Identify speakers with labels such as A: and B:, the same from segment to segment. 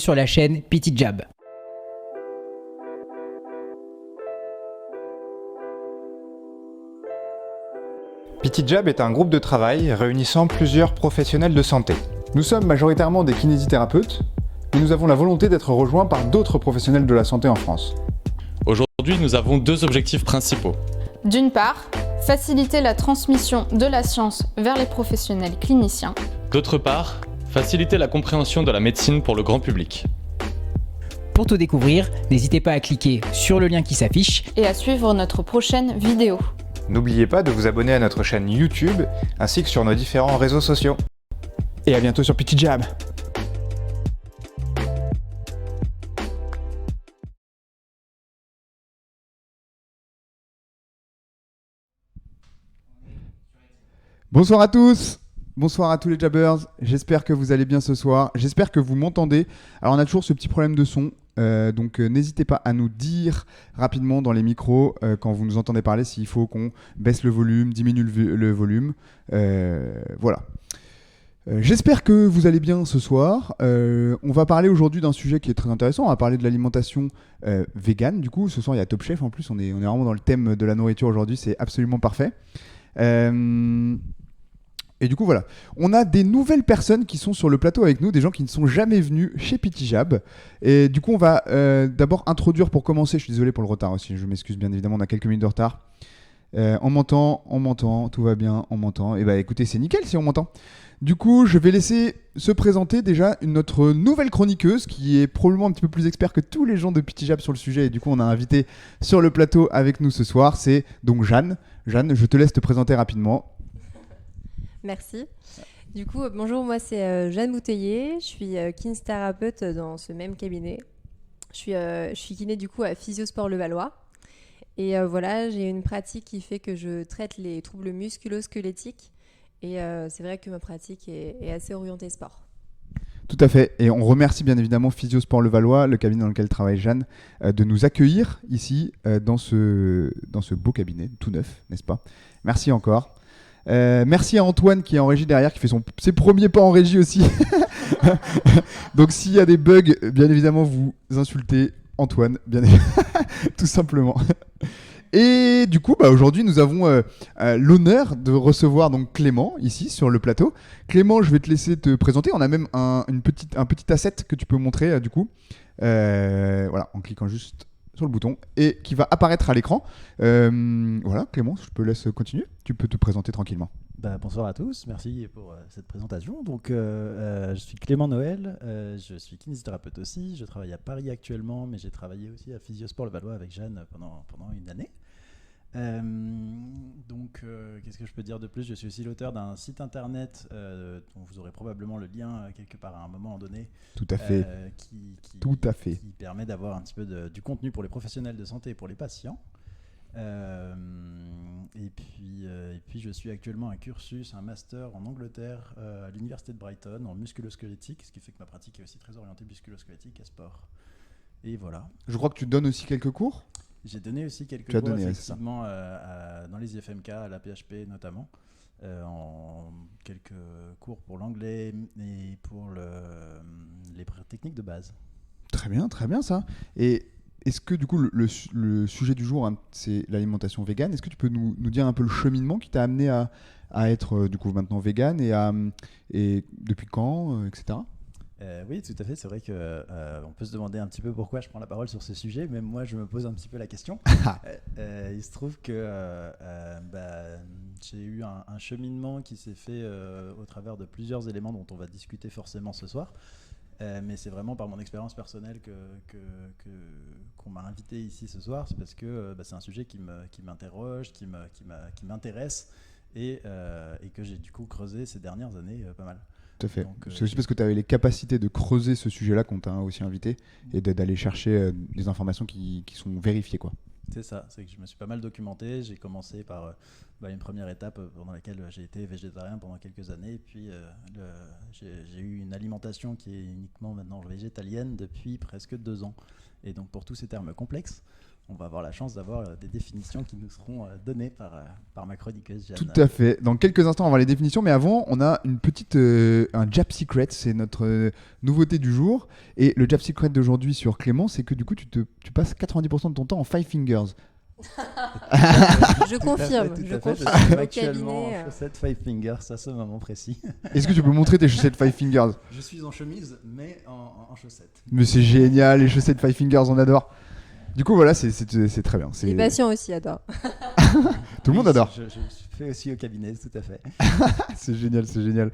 A: sur la chaîne Petit Jab.
B: Petit Jab est un groupe de travail réunissant plusieurs professionnels de santé. Nous sommes majoritairement des kinésithérapeutes, mais nous avons la volonté d'être rejoints par d'autres professionnels de la santé en France.
C: Aujourd'hui, nous avons deux objectifs principaux.
D: D'une part, faciliter la transmission de la science vers les professionnels cliniciens.
C: D'autre part, faciliter la compréhension de la médecine pour le grand public.
A: Pour tout découvrir, n'hésitez pas à cliquer sur le lien qui s'affiche
D: Et à suivre notre prochaine vidéo.
B: N'oubliez pas de vous abonner à notre chaîne YouTube, ainsi que sur nos différents réseaux sociaux. Et à bientôt sur Petit Jab.
E: Bonsoir à tous, bonsoir à tous les Jabbers, j'espère que vous allez bien ce soir, j'espère que vous m'entendez. Alors on a toujours ce petit problème de son, donc n'hésitez pas à nous dire rapidement dans les micros quand vous nous entendez parler s'il faut qu'on baisse le volume, diminue le volume, voilà. J'espère que vous allez bien ce soir. On va parler aujourd'hui d'un sujet qui est très intéressant. On va parler de l'alimentation végane. Du coup, ce soir, il y a Top Chef. En plus, on est vraiment dans le thème de la nourriture aujourd'hui. C'est absolument parfait. Et du coup, voilà. On a des nouvelles personnes qui sont sur le plateau avec nous, des gens qui ne sont jamais venus chez Petit Jab. Et du coup, on va d'abord introduire pour commencer. Je suis désolé pour le retard aussi. Je m'excuse bien évidemment. On a quelques minutes de retard. On m'entend, tout va bien, on m'entend. Et bah écoutez, c'est nickel si on m'entend. Du coup, je vais laisser se présenter déjà notre nouvelle chroniqueuse qui est probablement un petit peu plus expert que tous les gens de Petit Jab sur le sujet. Et du coup, on a invité sur le plateau avec nous ce soir, c'est donc Jeanne. Jeanne, je te laisse te présenter rapidement.
F: Merci. Du coup, bonjour, moi c'est Jeanne Bouteiller, je suis kinésithérapeute dans ce même cabinet. Je suis kiné du coup à Physiosport Levallois. Et voilà, j'ai une pratique qui fait que je traite les troubles musculo-squelettiques. Et c'est vrai que ma pratique est assez orientée sport.
E: Tout à fait. Et on remercie bien évidemment Physiosport Levallois, le cabinet dans lequel travaille Jeanne, de nous accueillir ici dans ce beau cabinet, tout neuf, n'est-ce pas ? Merci encore. Merci à Antoine qui est en régie derrière, qui fait ses premiers pas en régie aussi. Donc s'il y a des bugs, bien évidemment, vous insultez Antoine, bien évidemment, tout simplement. Et du coup, aujourd'hui, nous avons l'honneur de recevoir donc Clément ici sur le plateau. Clément, je vais te laisser te présenter. On a même un petit asset que tu peux montrer du coup. Voilà, en cliquant juste sur le bouton et qui va apparaître à l'écran. Voilà, Clément, je te laisse continuer. Tu peux te présenter tranquillement.
G: Bonsoir à tous, merci pour cette présentation. Donc, je suis Clément Noël, je suis kinésithérapeute aussi. Je travaille à Paris actuellement, mais j'ai travaillé aussi à Physiosport Levallois avec Jeanne pendant une année. Qu'est-ce que je peux dire de plus ? Je suis aussi l'auteur d'un site internet dont vous aurez probablement le lien quelque part à un moment donné.
E: Tout à fait.
G: Qui permet d'avoir un petit peu du contenu pour les professionnels de santé et pour les patients. Et puis je suis actuellement un master en Angleterre à l'université de Brighton en musculo-squelettique, ce qui fait que ma pratique est aussi très orientée musculo-squelettique et sport. Et voilà.
E: Je crois que tu donnes aussi quelques cours ?
G: J'ai donné aussi quelques cours effectivement dans les IFMK, à la PHP notamment, en quelques cours pour l'anglais et pour les techniques de base.
E: Très bien ça. Et est-ce que du coup le sujet du jour, c'est l'alimentation végane ? Est-ce que tu peux nous dire un peu le cheminement qui t'a amené à être du coup maintenant végane et depuis quand, etc.
G: Oui, tout à fait. C'est vrai qu'on peut se demander un petit peu pourquoi je prends la parole sur ce sujet. Même moi, je me pose un petit peu la question. Il se trouve que j'ai eu un cheminement qui s'est fait au travers de plusieurs éléments dont on va discuter forcément ce soir. Mais c'est vraiment par mon expérience personnelle qu'on m'a invité ici ce soir. C'est parce que c'est un sujet qui m'interroge, qui m'intéresse et que j'ai du coup creusé ces dernières années pas mal.
E: Tout à fait. C'est aussi parce que tu avais les capacités de creuser ce sujet-là qu'on t'a aussi invité et d'aller chercher des informations qui sont vérifiées, quoi.
G: C'est ça, c'est que je me suis pas mal documenté. J'ai commencé par une première étape pendant laquelle j'ai été végétarien pendant quelques années. Et puis j'ai eu une alimentation qui est uniquement maintenant végétalienne depuis presque 2 ans. Et donc pour tous ces termes complexes, on va avoir la chance d'avoir des définitions qui nous seront données par ma chroniqueuse Jeanne.
E: Tout à fait. Dans quelques instants, on va voir les définitions, mais avant, on a une petite, un Jab Secret, c'est notre nouveauté du jour. Et le Jab Secret d'aujourd'hui sur Clément, c'est que du coup, tu passes 90% de ton temps en Five Fingers.
F: Je confirme.
G: Je
F: confirme.
G: suis
F: Au
G: actuellement
F: cabinet,
G: en chaussettes Five Fingers à ce moment précis.
E: Est-ce que tu peux montrer tes chaussettes Five Fingers?
G: Je suis en chemise, mais en chaussettes.
E: Mais c'est génial, les chaussettes Five Fingers, on adore. Du coup, voilà, c'est très bien.
F: Les patients aussi adorent.
E: Tout le monde adore.
G: Je fais aussi au cabinet, tout à fait.
E: C'est génial, c'est génial.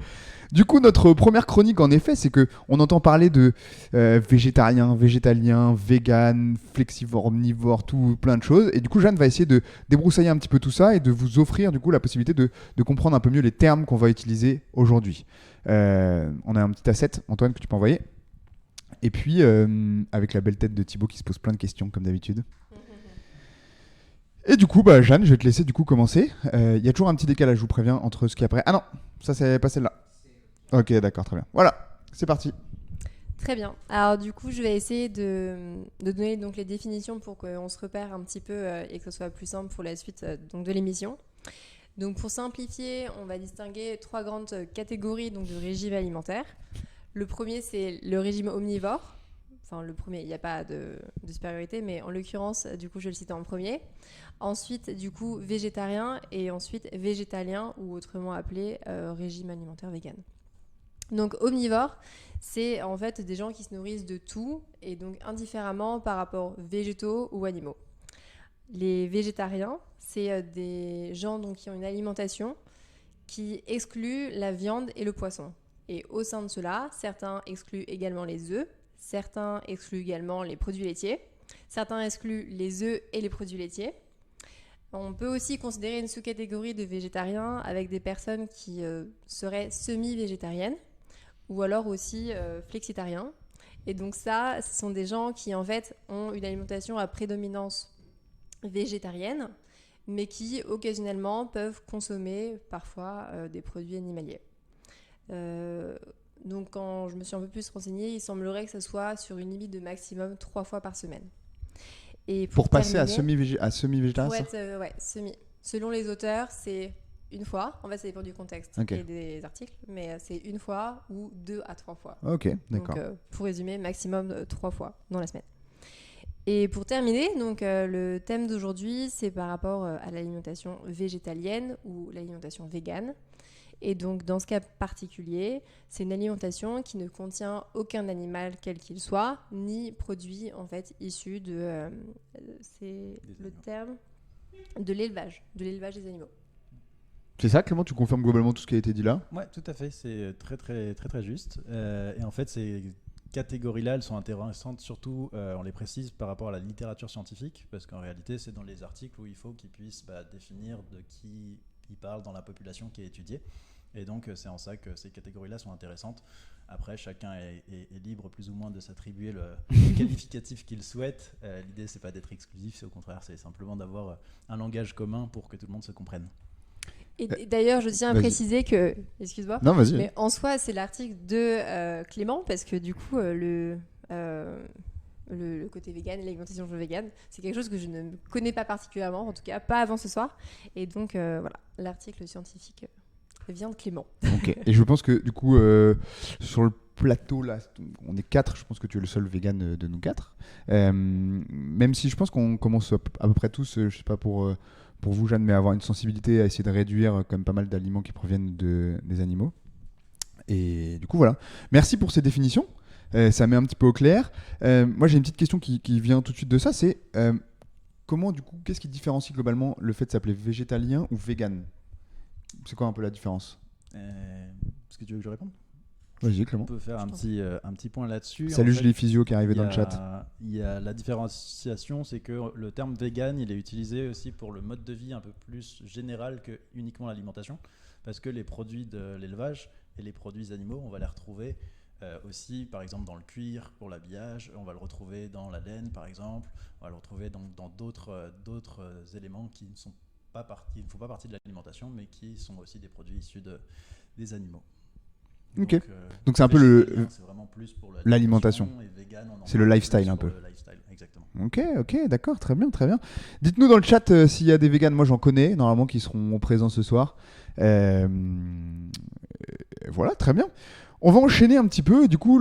E: Du coup, notre première chronique, en effet, c'est que on entend parler de végétarien, végétalien, vegan, flexivore, omnivore, tout plein de choses. Et du coup, Jeanne va essayer de débroussailler un petit peu tout ça et de vous offrir du coup la possibilité de comprendre un peu mieux les termes qu'on va utiliser aujourd'hui. On a un petit asset, Antoine, que tu peux envoyer. Et puis, avec la belle tête de Thibaut qui se pose plein de questions, comme d'habitude. Et du coup, Jeanne, je vais te laisser du coup commencer. Il y a toujours un petit décalage, je vous préviens, entre ce qui est après. Ah non, ça c'est pas celle-là. Ok, d'accord, très bien. Voilà, c'est parti.
F: Très bien. Alors du coup, je vais essayer de donner donc les définitions pour qu'on se repère un petit peu et que ce soit plus simple pour la suite donc de l'émission. Donc pour simplifier, on va distinguer 3 grandes catégories donc, de régimes alimentaires. Le premier, c'est le régime omnivore. Enfin, le premier, il n'y a pas de supériorité, mais en l'occurrence, du coup, je le cite en premier. Ensuite, du coup, végétarien et ensuite végétalien ou autrement appelé régime alimentaire vegan. Donc, omnivore, c'est en fait des gens qui se nourrissent de tout et donc indifféremment par rapport végétaux ou animaux. Les végétariens, c'est des gens donc, qui ont une alimentation qui exclut la viande et le poisson. Et au sein de cela, certains excluent également les œufs, certains excluent également les produits laitiers, certains excluent les œufs et les produits laitiers. On peut aussi considérer une sous-catégorie de végétariens avec des personnes qui seraient semi-végétariennes ou alors aussi flexitariens. Et donc ça, ce sont des gens qui en fait ont une alimentation à prédominance végétarienne, mais qui occasionnellement peuvent consommer parfois des produits animaliers. Donc quand je me suis un peu plus renseignée, il semblerait que ce soit sur une limite de maximum 3 fois par semaine. Et
E: pour passer à
F: terminer,
E: semi-végétarien,
F: pour être, ouais, semi. Selon les auteurs, c'est une fois. En fait, ça dépend du contexte et des articles, mais c'est une fois ou 2 à 3 fois.
E: Ok, d'accord.
F: Donc, pour résumer, maximum 3 fois dans la semaine. Et pour terminer, donc, le thème d'aujourd'hui, c'est par rapport à l'alimentation végétalienne ou l'alimentation végane. Et donc, dans ce cas particulier, c'est une alimentation qui ne contient aucun animal quel qu'il soit, ni produit en fait issu de, c'est le terme, de l'élevage des animaux.
E: C'est ça, Clément, tu confirmes globalement tout ce qui a été dit là?
G: Ouais, tout à fait, c'est très juste. Et en fait, ces catégories-là, elles sont intéressantes, surtout, on les précise par rapport à la littérature scientifique, parce qu'en réalité, c'est dans les articles où il faut qu'ils puissent définir de qui ils parlent dans la population qui est étudiée. Et donc, c'est en ça que ces catégories-là sont intéressantes. Après, chacun est libre plus ou moins de s'attribuer le qualificatif qu'il souhaite. L'idée, c'est pas d'être exclusif, c'est au contraire, c'est simplement d'avoir un langage commun pour que tout le monde se comprenne.
F: Et d'ailleurs, je tiens à préciser que, excuse-moi,
E: non, vas-y.
F: Mais en soi, c'est l'article de Clément, parce que du coup, le côté vegan et l'alimentation végane, c'est quelque chose que je ne connais pas particulièrement, en tout cas pas avant ce soir. Et donc, voilà, l'article scientifique vient de Clément.
E: Ok. Et je pense que du coup, sur le plateau là, on est 4. Je pense que tu es le seul vegan de nous 4. Même si je pense qu'on commence à peu près tous, je sais pas pour vous, Jeanne, mais avoir une sensibilité à essayer de réduire quand même pas mal d'aliments qui proviennent des animaux. Et du coup, voilà. Merci pour ces définitions. Ça met un petit peu au clair. Moi, j'ai une petite question qui vient tout de suite de ça. C'est comment, du coup, qu'est-ce qui différencie globalement le fait de s'appeler végétalien ou vegan? C'est quoi un peu la différence?
G: Est-ce que tu veux que je réponde?
E: Vas-y, Clément.
G: On peut faire un petit point là-dessus.
E: Salut Julie Physio qui est arrivé dans le chat.
G: Il y a la différenciation, c'est que le terme vegan, il est utilisé aussi pour le mode de vie un peu plus général que uniquement l'alimentation, parce que les produits de l'élevage et les produits animaux, on va les retrouver aussi, par exemple, dans le cuir pour l'habillage, on va le retrouver dans la laine, par exemple, on va le retrouver dans d'autres éléments qui ne font pas partie de l'alimentation, mais qui sont aussi des produits issus des animaux.
E: Ok. Donc c'est un peu
G: c'est vraiment plus pour
E: l'alimentation.
G: Et vegan,
E: c'est le lifestyle un peu.
G: Le lifestyle, exactement.
E: Ok, d'accord, très bien, très bien. Dites-nous dans le chat s'il y a des véganes, moi j'en connais, normalement, qui seront présents ce soir. Voilà, très bien. On va enchaîner un petit peu. Du coup,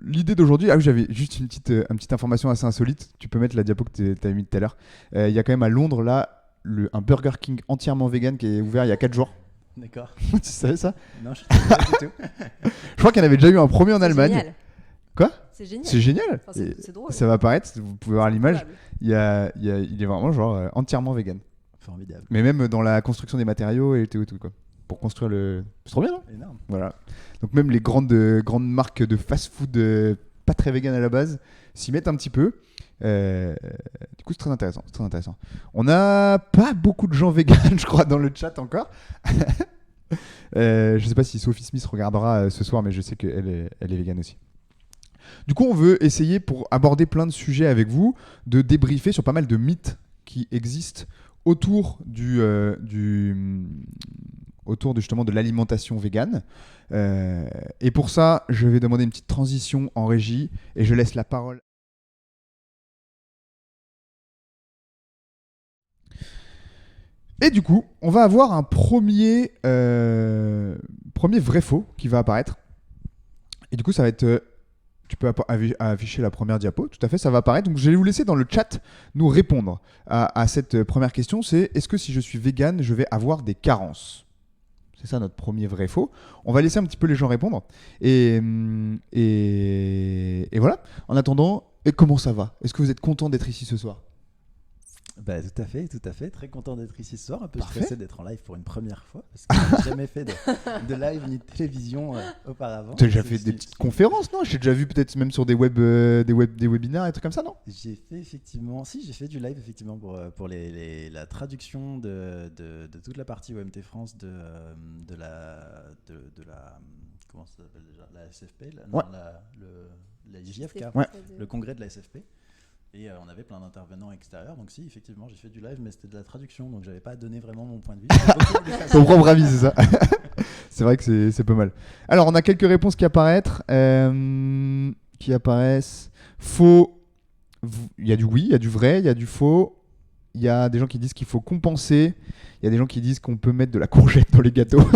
E: l'idée d'aujourd'hui... Ah oui, j'avais juste une petite information assez insolite. Tu peux mettre la diapo que tu avais mis tout à l'heure. Il y a quand même à Londres, là, un Burger King entièrement vegan qui est ouvert il y a 4 jours.
G: D'accord.
E: Tu savais ça?
G: Non, je ne sais pas du tout.
E: Je crois qu'il y en avait déjà eu un premier en Allemagne.
F: Génial.
E: Quoi?
F: C'est génial.
E: C'est génial.
F: Enfin, c'est drôle.
E: Ça va apparaître, vous pouvez voir l'image.
F: Probable.
E: Il est vraiment genre entièrement vegan.
G: Formidable.
E: Mais même dans la construction des matériaux et tout quoi. Pour construire le... C'est trop bien, non?
G: Énorme.
E: Voilà. Donc même les grandes marques de fast-food pas très vegan à la base s'y mettent un petit peu. Du coup, c'est très intéressant. On n'a pas beaucoup de gens vegan, je crois, dans le chat encore. Je sais pas si Sophie Smith regardera ce soir, mais je sais qu'elle est vegan aussi. Du coup, on veut essayer, pour aborder plein de sujets avec vous, de débriefer sur pas mal de mythes qui existent autour autour justement de l'alimentation végane. Et pour ça, je vais demander une petite transition en régie et je laisse la parole. Et du coup, on va avoir un premier vrai-faux qui va apparaître. Et du coup, ça va être... Tu peux afficher la première diapo, tout à fait, ça va apparaître. Donc, je vais vous laisser dans le chat nous répondre à cette première question. C'est, est-ce que si je suis vegan, je vais avoir des carences? C'est ça notre premier vrai-faux. On va laisser un petit peu les gens répondre. Et voilà. En attendant, et comment ça va? Est-ce que vous êtes content d'être ici ce soir?
G: Bah, tout à fait. Très content d'être ici ce soir. Un peu
E: Parfait.
G: stressé d'être en live pour une première fois. Parce que je n'ai jamais fait de live ni de télévision auparavant.
E: Tu as déjà fait des petites conférences, non? J'ai déjà vu peut-être même sur des webinaires et trucs comme ça, non?
G: J'ai fait du live effectivement pour la traduction de toute la partie OMT France de la comment ça s'appelle déjà, la SFP,
E: Ouais.
G: la JFK,
E: Ouais.
G: le congrès de la SFP. Et on avait plein d'intervenants extérieurs, donc si, effectivement, j'ai fait du live, mais c'était de la traduction, donc j'avais pas donné vraiment mon point de vue.
E: Ton propre avis, c'est ça. C'est vrai que c'est pas mal. Alors, on a quelques réponses qui apparaissent. Faux. Il y a du oui, il y a du vrai, il y a du faux. Il y a des gens qui disent qu'il faut compenser. Il y a des gens qui disent qu'on peut mettre de la courgette dans les gâteaux.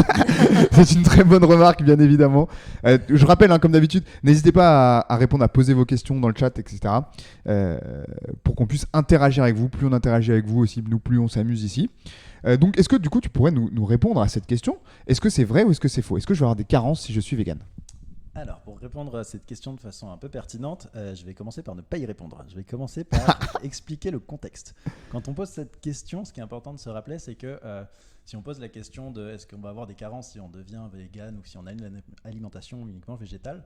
E: C'est une très bonne remarque, bien évidemment. Je rappelle, hein, comme d'habitude, n'hésitez pas à répondre, à poser vos questions dans le chat, etc. Pour qu'on puisse interagir avec vous. Plus on interagit avec vous aussi, nous, plus on s'amuse ici. Donc, est-ce que du coup, tu pourrais nous répondre à cette question? Est-ce que c'est vrai ou est-ce que c'est faux? Est-ce que je vais avoir des carences si je suis vegan?
G: Alors, pour répondre à cette question de façon un peu pertinente, je vais commencer par ne pas y répondre. Je vais commencer par expliquer le contexte. Quand on pose cette question, ce qui est important de se rappeler, c'est que si on pose la question de est-ce qu'on va avoir des carences si on devient vegan ou si on a une alimentation uniquement végétale,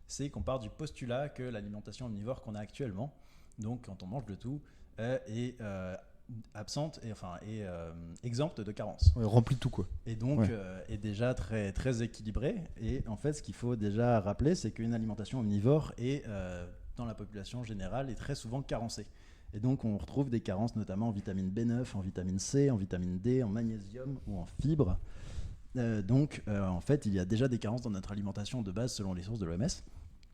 G: c'est qu'on part du postulat que l'alimentation omnivore qu'on a actuellement, donc quand on mange de tout, est absente et exempte de carences.
E: Ouais, remplit tout, quoi.
G: Et donc est déjà très, très équilibré. Et en fait, ce qu'il faut déjà rappeler, c'est qu'une alimentation omnivore est, dans la population générale, est très souvent carencée. Et donc on retrouve des carences notamment en vitamine B9, en vitamine C, en vitamine D, en magnésium ou en fibres. En fait, il y a déjà des carences dans notre alimentation de base selon les sources de l'OMS.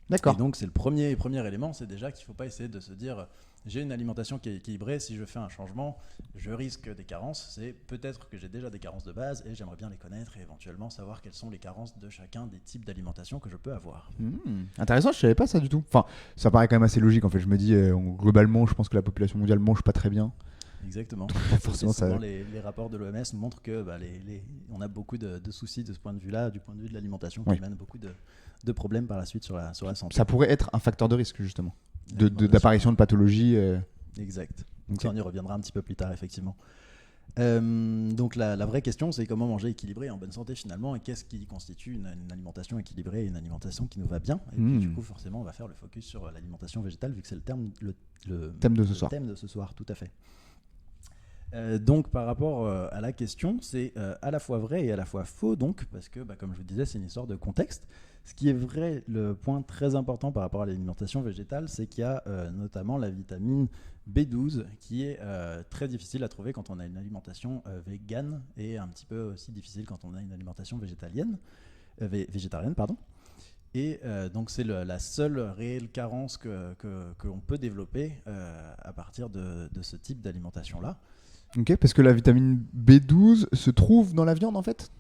E: D'accord.
G: Et donc c'est le premier élément, c'est déjà qu'il ne faut pas essayer de se dire j'ai une alimentation qui est équilibrée, si je fais un changement, je risque des carences. C'est peut-être que j'ai déjà des carences de base et j'aimerais bien les connaître et éventuellement savoir quelles sont les carences de chacun des types d'alimentation que je peux avoir.
E: Intéressant, je savais pas ça du tout. Enfin, ça paraît quand même assez logique en fait. Je me dis, globalement, je pense que la population mondiale mange pas très bien.
G: Exactement.
E: Forcément, ça...
G: les rapports de l'OMS nous montrent que on a beaucoup de soucis de ce point de vue-là, du point de vue de l'alimentation, qui mène beaucoup de problèmes par la suite sur la santé.
E: Ça pourrait être un facteur de risque justement,
G: d'apparition
E: de pathologies.
G: Exact.
E: Okay.
G: Ça, on y reviendra un petit peu plus tard, effectivement. Donc la vraie question, c'est comment manger équilibré et en bonne santé finalement, et qu'est-ce qui constitue une alimentation équilibrée et une alimentation qui nous va bien. Et puis du coup, forcément, on va faire le focus sur l'alimentation végétale, vu que c'est le thème de ce soir, tout à fait. Donc par rapport à la question, c'est à la fois vrai et à la fois faux, donc, parce que comme je vous disais, c'est une histoire de contexte. Ce qui est vrai, le point très important par rapport à l'alimentation végétale, c'est qu'il y a notamment la vitamine B12 qui est très difficile à trouver quand on a une alimentation végane et un petit peu aussi difficile quand on a une alimentation végétarienne. Et donc c'est la seule réelle carence qu'on peut développer à partir de ce type d'alimentation-là.
E: Ok, parce que la vitamine B12 se trouve dans la viande en fait.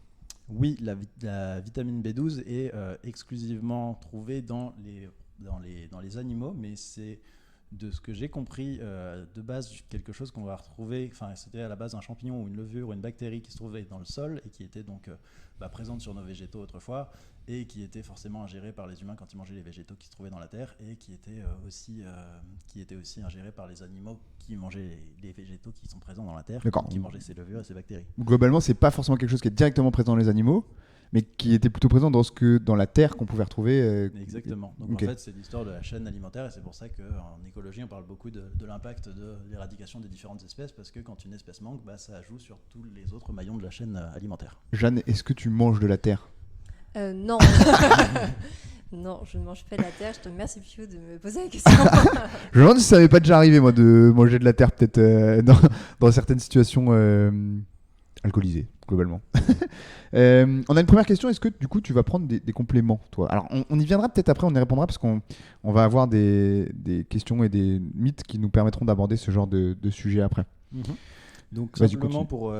G: Oui, la vitamine B12 est exclusivement trouvée dans les animaux, mais c'est, de ce que j'ai compris, de base quelque chose qu'on va retrouver, enfin c'était à la base un champignon ou une levure ou une bactérie qui se trouvait dans le sol et qui était donc présente sur nos végétaux autrefois et qui était forcément ingérée par les humains quand ils mangeaient les végétaux qui se trouvaient dans la terre et qui était aussi ingérée par les animaux qui mangeaient les végétaux qui sont présents dans la terre, qui mangeaient ces levures et ces bactéries.
E: Globalement, c'est pas forcément quelque chose qui est directement présent dans les animaux, mais qui était plutôt présent dans la terre qu'on pouvait retrouver.
G: Exactement. Donc
E: okay.
G: En fait, c'est l'histoire de la chaîne alimentaire et c'est pour ça qu'en écologie, on parle beaucoup de l'impact de l'éradication des différentes espèces parce que quand une espèce manque, ça joue sur tous les autres maillons de la chaîne alimentaire.
E: Jeanne, est-ce que tu manges de la terre ?
F: Non. Non, je ne mange pas de la terre. Je te remercie, Pio, de me poser la question.
E: Je me demande si ça m'est pas déjà arrivé, moi, de manger de la terre, peut-être dans certaines situations alcoolisées, globalement. On a une première question. Est-ce que, du coup, tu vas prendre des compléments, toi ? Alors, on y viendra peut-être après, on y répondra, parce qu'on va avoir des questions et des mythes qui nous permettront d'aborder ce genre de sujet après.
G: Mm-hmm. Donc
E: Vas-y,
G: simplement pour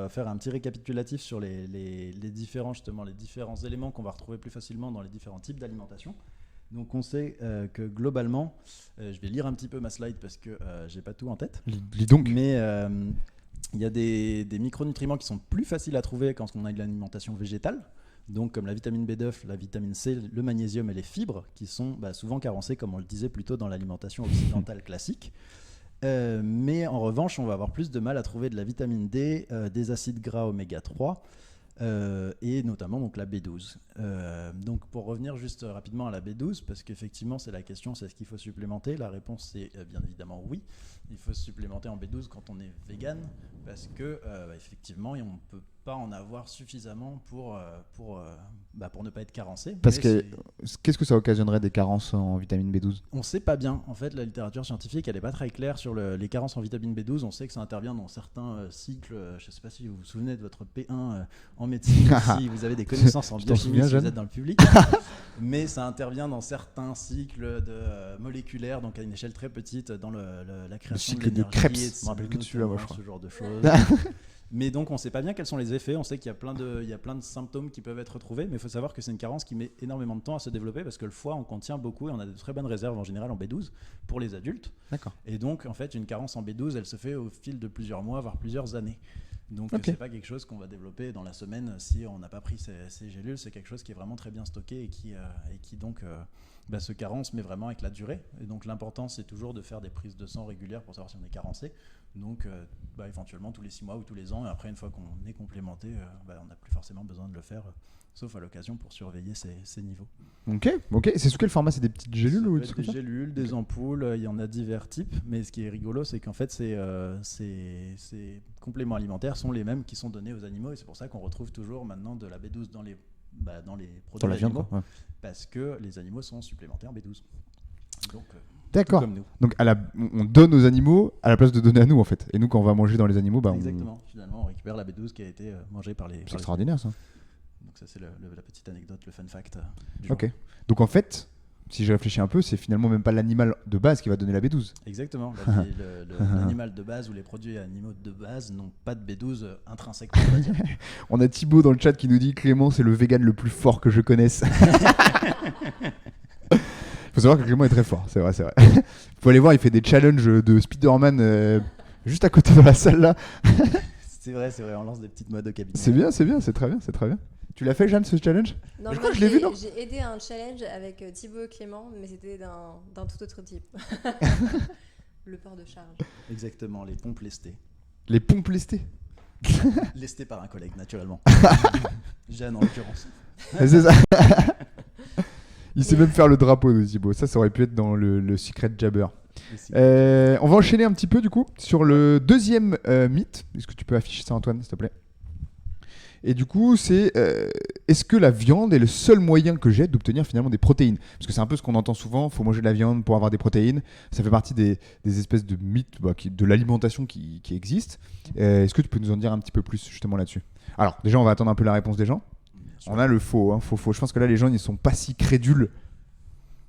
G: faire un petit récapitulatif sur les différents éléments qu'on va retrouver plus facilement dans les différents types d'alimentation. Donc on sait que globalement, je vais lire un petit peu ma slide parce que j'ai pas tout en tête.
E: Lis donc.
G: Mais il y a des micronutriments qui sont plus faciles à trouver quand on a de l'alimentation végétale. Donc comme la vitamine B9, la vitamine C, le magnésium et les fibres qui sont souvent carencés, comme on le disait plus tôt dans l'alimentation occidentale classique. Mais en revanche, on va avoir plus de mal à trouver de la vitamine D, des acides gras oméga 3 et notamment donc la B12. Donc pour revenir juste rapidement à la B12, parce qu'effectivement c'est la question, c'est ce qu'il faut supplémenter. La réponse c'est bien évidemment oui. Il faut se supplémenter en B12 quand on est vegan parce que effectivement on ne peut pas en avoir suffisamment pour ne pas être carencé.
E: Parce que qu'est-ce que ça occasionnerait des carences en vitamine B12 ?
G: On ne sait pas bien. En fait, la littérature scientifique, elle n'est pas très claire sur les carences en vitamine B12. On sait que ça intervient dans certains cycles. Je ne sais pas si vous vous souvenez de votre P1 en médecine, si vous avez des connaissances en biochimie, si vous êtes dans le public. Mais ça intervient dans certains cycles moléculaires, donc à une échelle très petite, dans la création
E: de l'énergie. Le cycle de Krebs, je me rappelle que tu l'as, moi, je crois.
G: Ce genre de choses. Mais donc on ne sait pas bien quels sont les effets, on sait qu'il y a plein de symptômes qui peuvent être retrouvés, mais il faut savoir que c'est une carence qui met énormément de temps à se développer parce que le foie en contient beaucoup et on a de très bonnes réserves en général en B12 pour les adultes.
E: D'accord.
G: Et donc en fait une carence en B12 elle se fait au fil de plusieurs mois voire plusieurs années. Donc
E: okay.
G: C'est pas quelque chose qu'on va développer dans la semaine si on n'a pas pris ces gélules, c'est quelque chose qui est vraiment très bien stocké et qui donc se carence mais vraiment avec la durée. Et donc l'important c'est toujours de faire des prises de sang régulières pour savoir si on est carencé. Donc éventuellement tous les 6 mois ou tous les ans et après une fois qu'on est complémenté, on n'a plus forcément besoin de le faire sauf à l'occasion pour surveiller ces niveaux.
E: Ok. C'est sous quel format ? C'est des petites gélules ou
G: des gélules, des ampoules, il y en a divers types, mais ce qui est rigolo c'est qu'en fait ces compléments alimentaires sont les mêmes qui sont donnés aux animaux et c'est pour ça qu'on retrouve toujours maintenant de la B12 dans les produits animaux parce que les animaux sont supplémentés en B12. Donc
E: d'accord.
G: Comme nous.
E: Donc on donne aux animaux à la place de donner à nous en fait. Et nous quand on va manger dans les animaux,
G: exactement. Finalement, on récupère la B12 qui a été mangée par les.
E: C'est extraordinaire ça.
G: Donc ça c'est la petite anecdote, le fun fact.
E: Ok. Donc en fait, si je réfléchis un peu, c'est finalement même pas l'animal de base qui va donner la B12.
G: Exactement. L'animal de base ou les produits animaux de base n'ont pas de B12 intrinsèquement. On va dire.
E: On a Thibaut dans le chat qui nous dit Clément c'est le vegan le plus fort que je connaisse. Faut savoir que Clément est très fort, c'est vrai. Faut aller voir, il fait des challenges de Spider-Man juste à côté dans la salle là.
G: C'est vrai, on lance des petites modes au cabinet.
E: C'est bien, c'est très bien. Tu l'as fait, Jeanne, ce challenge ?
F: Non,
E: je crois que je l'ai vu, non ?
F: J'ai aidé à un challenge avec Thibaut et Clément, mais c'était d'un tout autre type. Le port de charge.
G: Exactement, les pompes lestées.
E: Les pompes lestées ?
G: Lestées par un collègue, naturellement. Jeanne, en l'occurrence.
E: C'est ça. Il sait même faire le drapeau de Thibaut. Ça aurait pu être dans le Secret Jabber. On va enchaîner un petit peu, du coup, sur le deuxième mythe. Est-ce que tu peux afficher ça, Antoine, s'il te plaît ? Et du coup, c'est est-ce que la viande est le seul moyen que j'ai d'obtenir finalement des protéines ? Parce que c'est un peu ce qu'on entend souvent, il faut manger de la viande pour avoir des protéines. Ça fait partie des espèces de mythes de l'alimentation qui existent. Est-ce que tu peux nous en dire un petit peu plus justement là-dessus ? Alors, déjà, on va attendre un peu la réponse des gens. On a le faux, hein, faux. Je pense que là, les gens, ils sont pas si crédules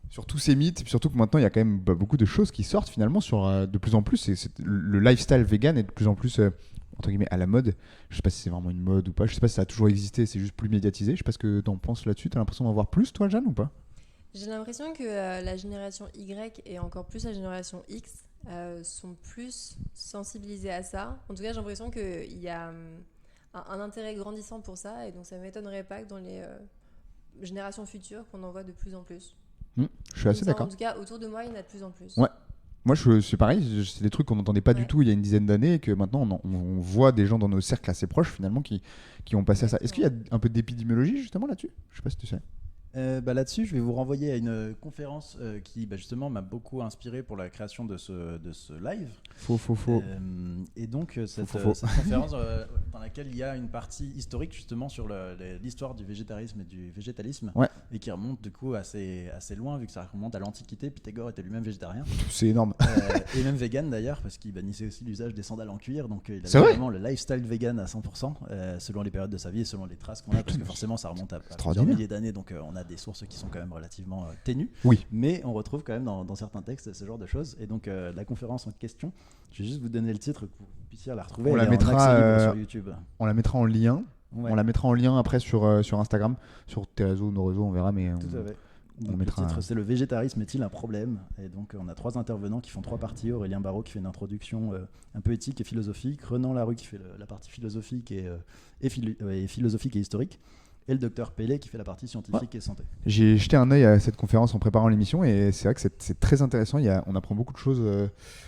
E: sur tous ces mythes, et puis surtout que maintenant, il y a quand même beaucoup de choses qui sortent finalement sur de plus en plus. Le lifestyle vegan est de plus en plus entre guillemets à la mode. Je sais pas si c'est vraiment une mode ou pas. Je sais pas si ça a toujours existé, c'est juste plus médiatisé. Je sais pas ce que t'en penses là-dessus. T'as l'impression d'en voir plus, toi, Jeanne, ou pas?
F: J'ai l'impression que la génération Y et encore plus la génération X sont plus sensibilisés à ça. En tout cas, j'ai l'impression qu'il y a un intérêt grandissant pour ça, et donc ça ne m'étonnerait pas que dans les générations futures, qu'on en voit de plus en plus.
E: Je suis assez d'accord.
F: En tout cas, autour de moi, il y en a de plus en plus.
E: Ouais. Moi, c'est pareil, c'est des trucs qu'on n'entendait pas du tout il y a une dizaine d'années, et que maintenant, on voit des gens dans nos cercles assez proches, finalement, qui ont passé à ça. Est-ce qu'il y a un peu d'épidémiologie, justement, là-dessus? Je sais pas si tu sais.
G: Là-dessus, je vais vous renvoyer à une conférence qui justement m'a beaucoup inspiré pour la création de ce live.
E: Faux.
G: Et donc cette conférence dans laquelle il y a une partie historique justement sur l'histoire du végétarisme et du végétalisme, et qui remonte du coup assez loin, vu que ça remonte à l'Antiquité. Pythagore était lui-même végétarien.
E: C'est énorme.
G: Et même vegan d'ailleurs, parce qu'il bannissait aussi l'usage des sandales en cuir. Donc il
E: C'est
G: avait
E: vrai
G: vraiment le lifestyle vegan à 100%, selon les périodes de sa vie et selon les traces qu'on a, parce que forcément ça remonte à plusieurs milliers d'années, donc on a des sources qui sont quand même relativement ténues, mais on retrouve quand même dans certains textes ce genre de choses. Et donc la conférence en question, je vais juste vous donner le titre que vous puissiez la retrouver.
E: On la mettra
G: sur YouTube.
E: On la mettra en lien. On la mettra en lien après sur Instagram, sur tes réseaux, nos réseaux, on verra, mais
G: tout à fait.
E: On
G: Donc,
E: mettra.
G: Le titre, c'est le végétarisme est-il un problème? Et donc on a 3 intervenants qui font 3 parties. Aurélien Barraud qui fait une introduction un peu éthique et philosophique, Renan Larue qui fait la partie philosophique et philosophique et historique, et le docteur Pellet qui fait la partie scientifique et santé.
E: J'ai jeté un œil à cette conférence en préparant l'émission, et c'est vrai que c'est très intéressant. On apprend beaucoup de choses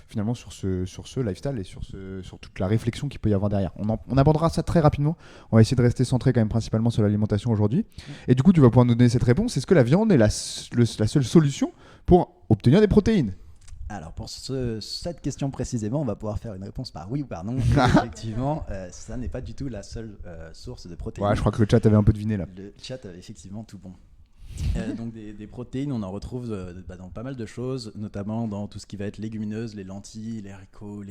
E: finalement sur ce lifestyle et sur toute la réflexion qu'il peut y avoir derrière. On abordera ça très rapidement. On va essayer de rester centré quand même principalement sur l'alimentation aujourd'hui. Et du coup, tu vas pouvoir nous donner cette réponse. Est-ce que la viande est la seule solution pour obtenir des protéines?
G: Alors pour cette question précisément, on va pouvoir faire une réponse par oui ou par non. Effectivement, ça n'est pas du tout la seule source de protéines.
E: Ouais, je crois que le chat avait un peu deviné là.
G: Le chat avait effectivement tout bon. Donc des protéines, on en retrouve dans pas mal de choses, notamment dans tout ce qui va être légumineuse, les lentilles, les haricots,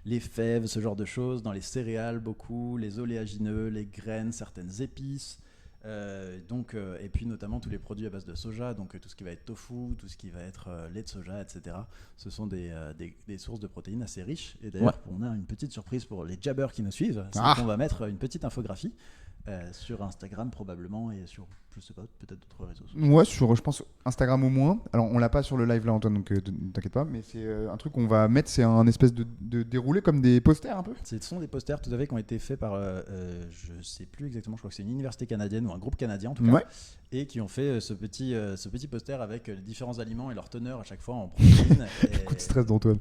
G: les fèves, ce genre de choses, dans les céréales beaucoup, les oléagineux, les graines, certaines épices. Et puis notamment tous les produits à base de soja, donc tout ce qui va être tofu, tout ce qui va être lait de soja, etc. Ce sont des sources de protéines assez riches. Et d'ailleurs, on a une petite surprise pour les jabbers qui nous suivent, c'est qu'on va mettre une petite infographie sur Instagram probablement, et sur, je sais pas, peut-être d'autres réseaux sociaux.
E: Ouais, je pense Instagram au moins. Alors on l'a pas sur le live là, Antoine, donc ne t'inquiète pas, mais c'est un truc qu'on va mettre, c'est un espèce de déroulé comme des posters un peu.
G: Ce sont des posters tout à fait qui ont été faits par, je sais plus exactement, je crois que c'est une université canadienne ou un groupe canadien en tout cas, et qui ont fait ce petit poster avec les différents aliments et leur teneur à chaque fois en protéines.
E: Coup de stress d'Antoine.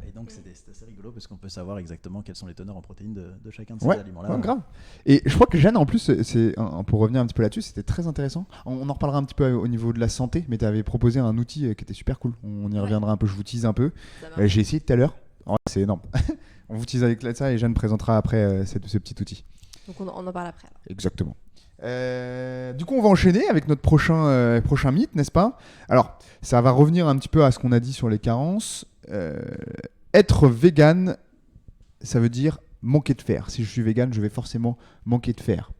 G: Et donc c'est assez rigolo parce qu'on peut savoir exactement quelles sont les teneurs en protéines de chacun de ces aliments-là.
E: Ouais, grave. Et je crois que Jeanne, en plus, pour revenir un petit peu là-dessus, c'était très intéressant. On en reparlera un petit peu au niveau de la santé, mais tu avais proposé un outil qui était super cool. On y reviendra un peu, je vous tease un peu. J'ai essayé tout à l'heure. C'est énorme. On vous tease avec ça et Jeanne présentera après ce petit outil.
F: Donc on en parle après. Alors.
E: Exactement. Du coup, on va enchaîner avec notre prochain mythe, n'est-ce pas? Alors, ça va revenir un petit peu à ce qu'on a dit sur les carences. Être vegan, ça veut dire manquer de fer. Si je suis vegan, je vais forcément manquer de fer.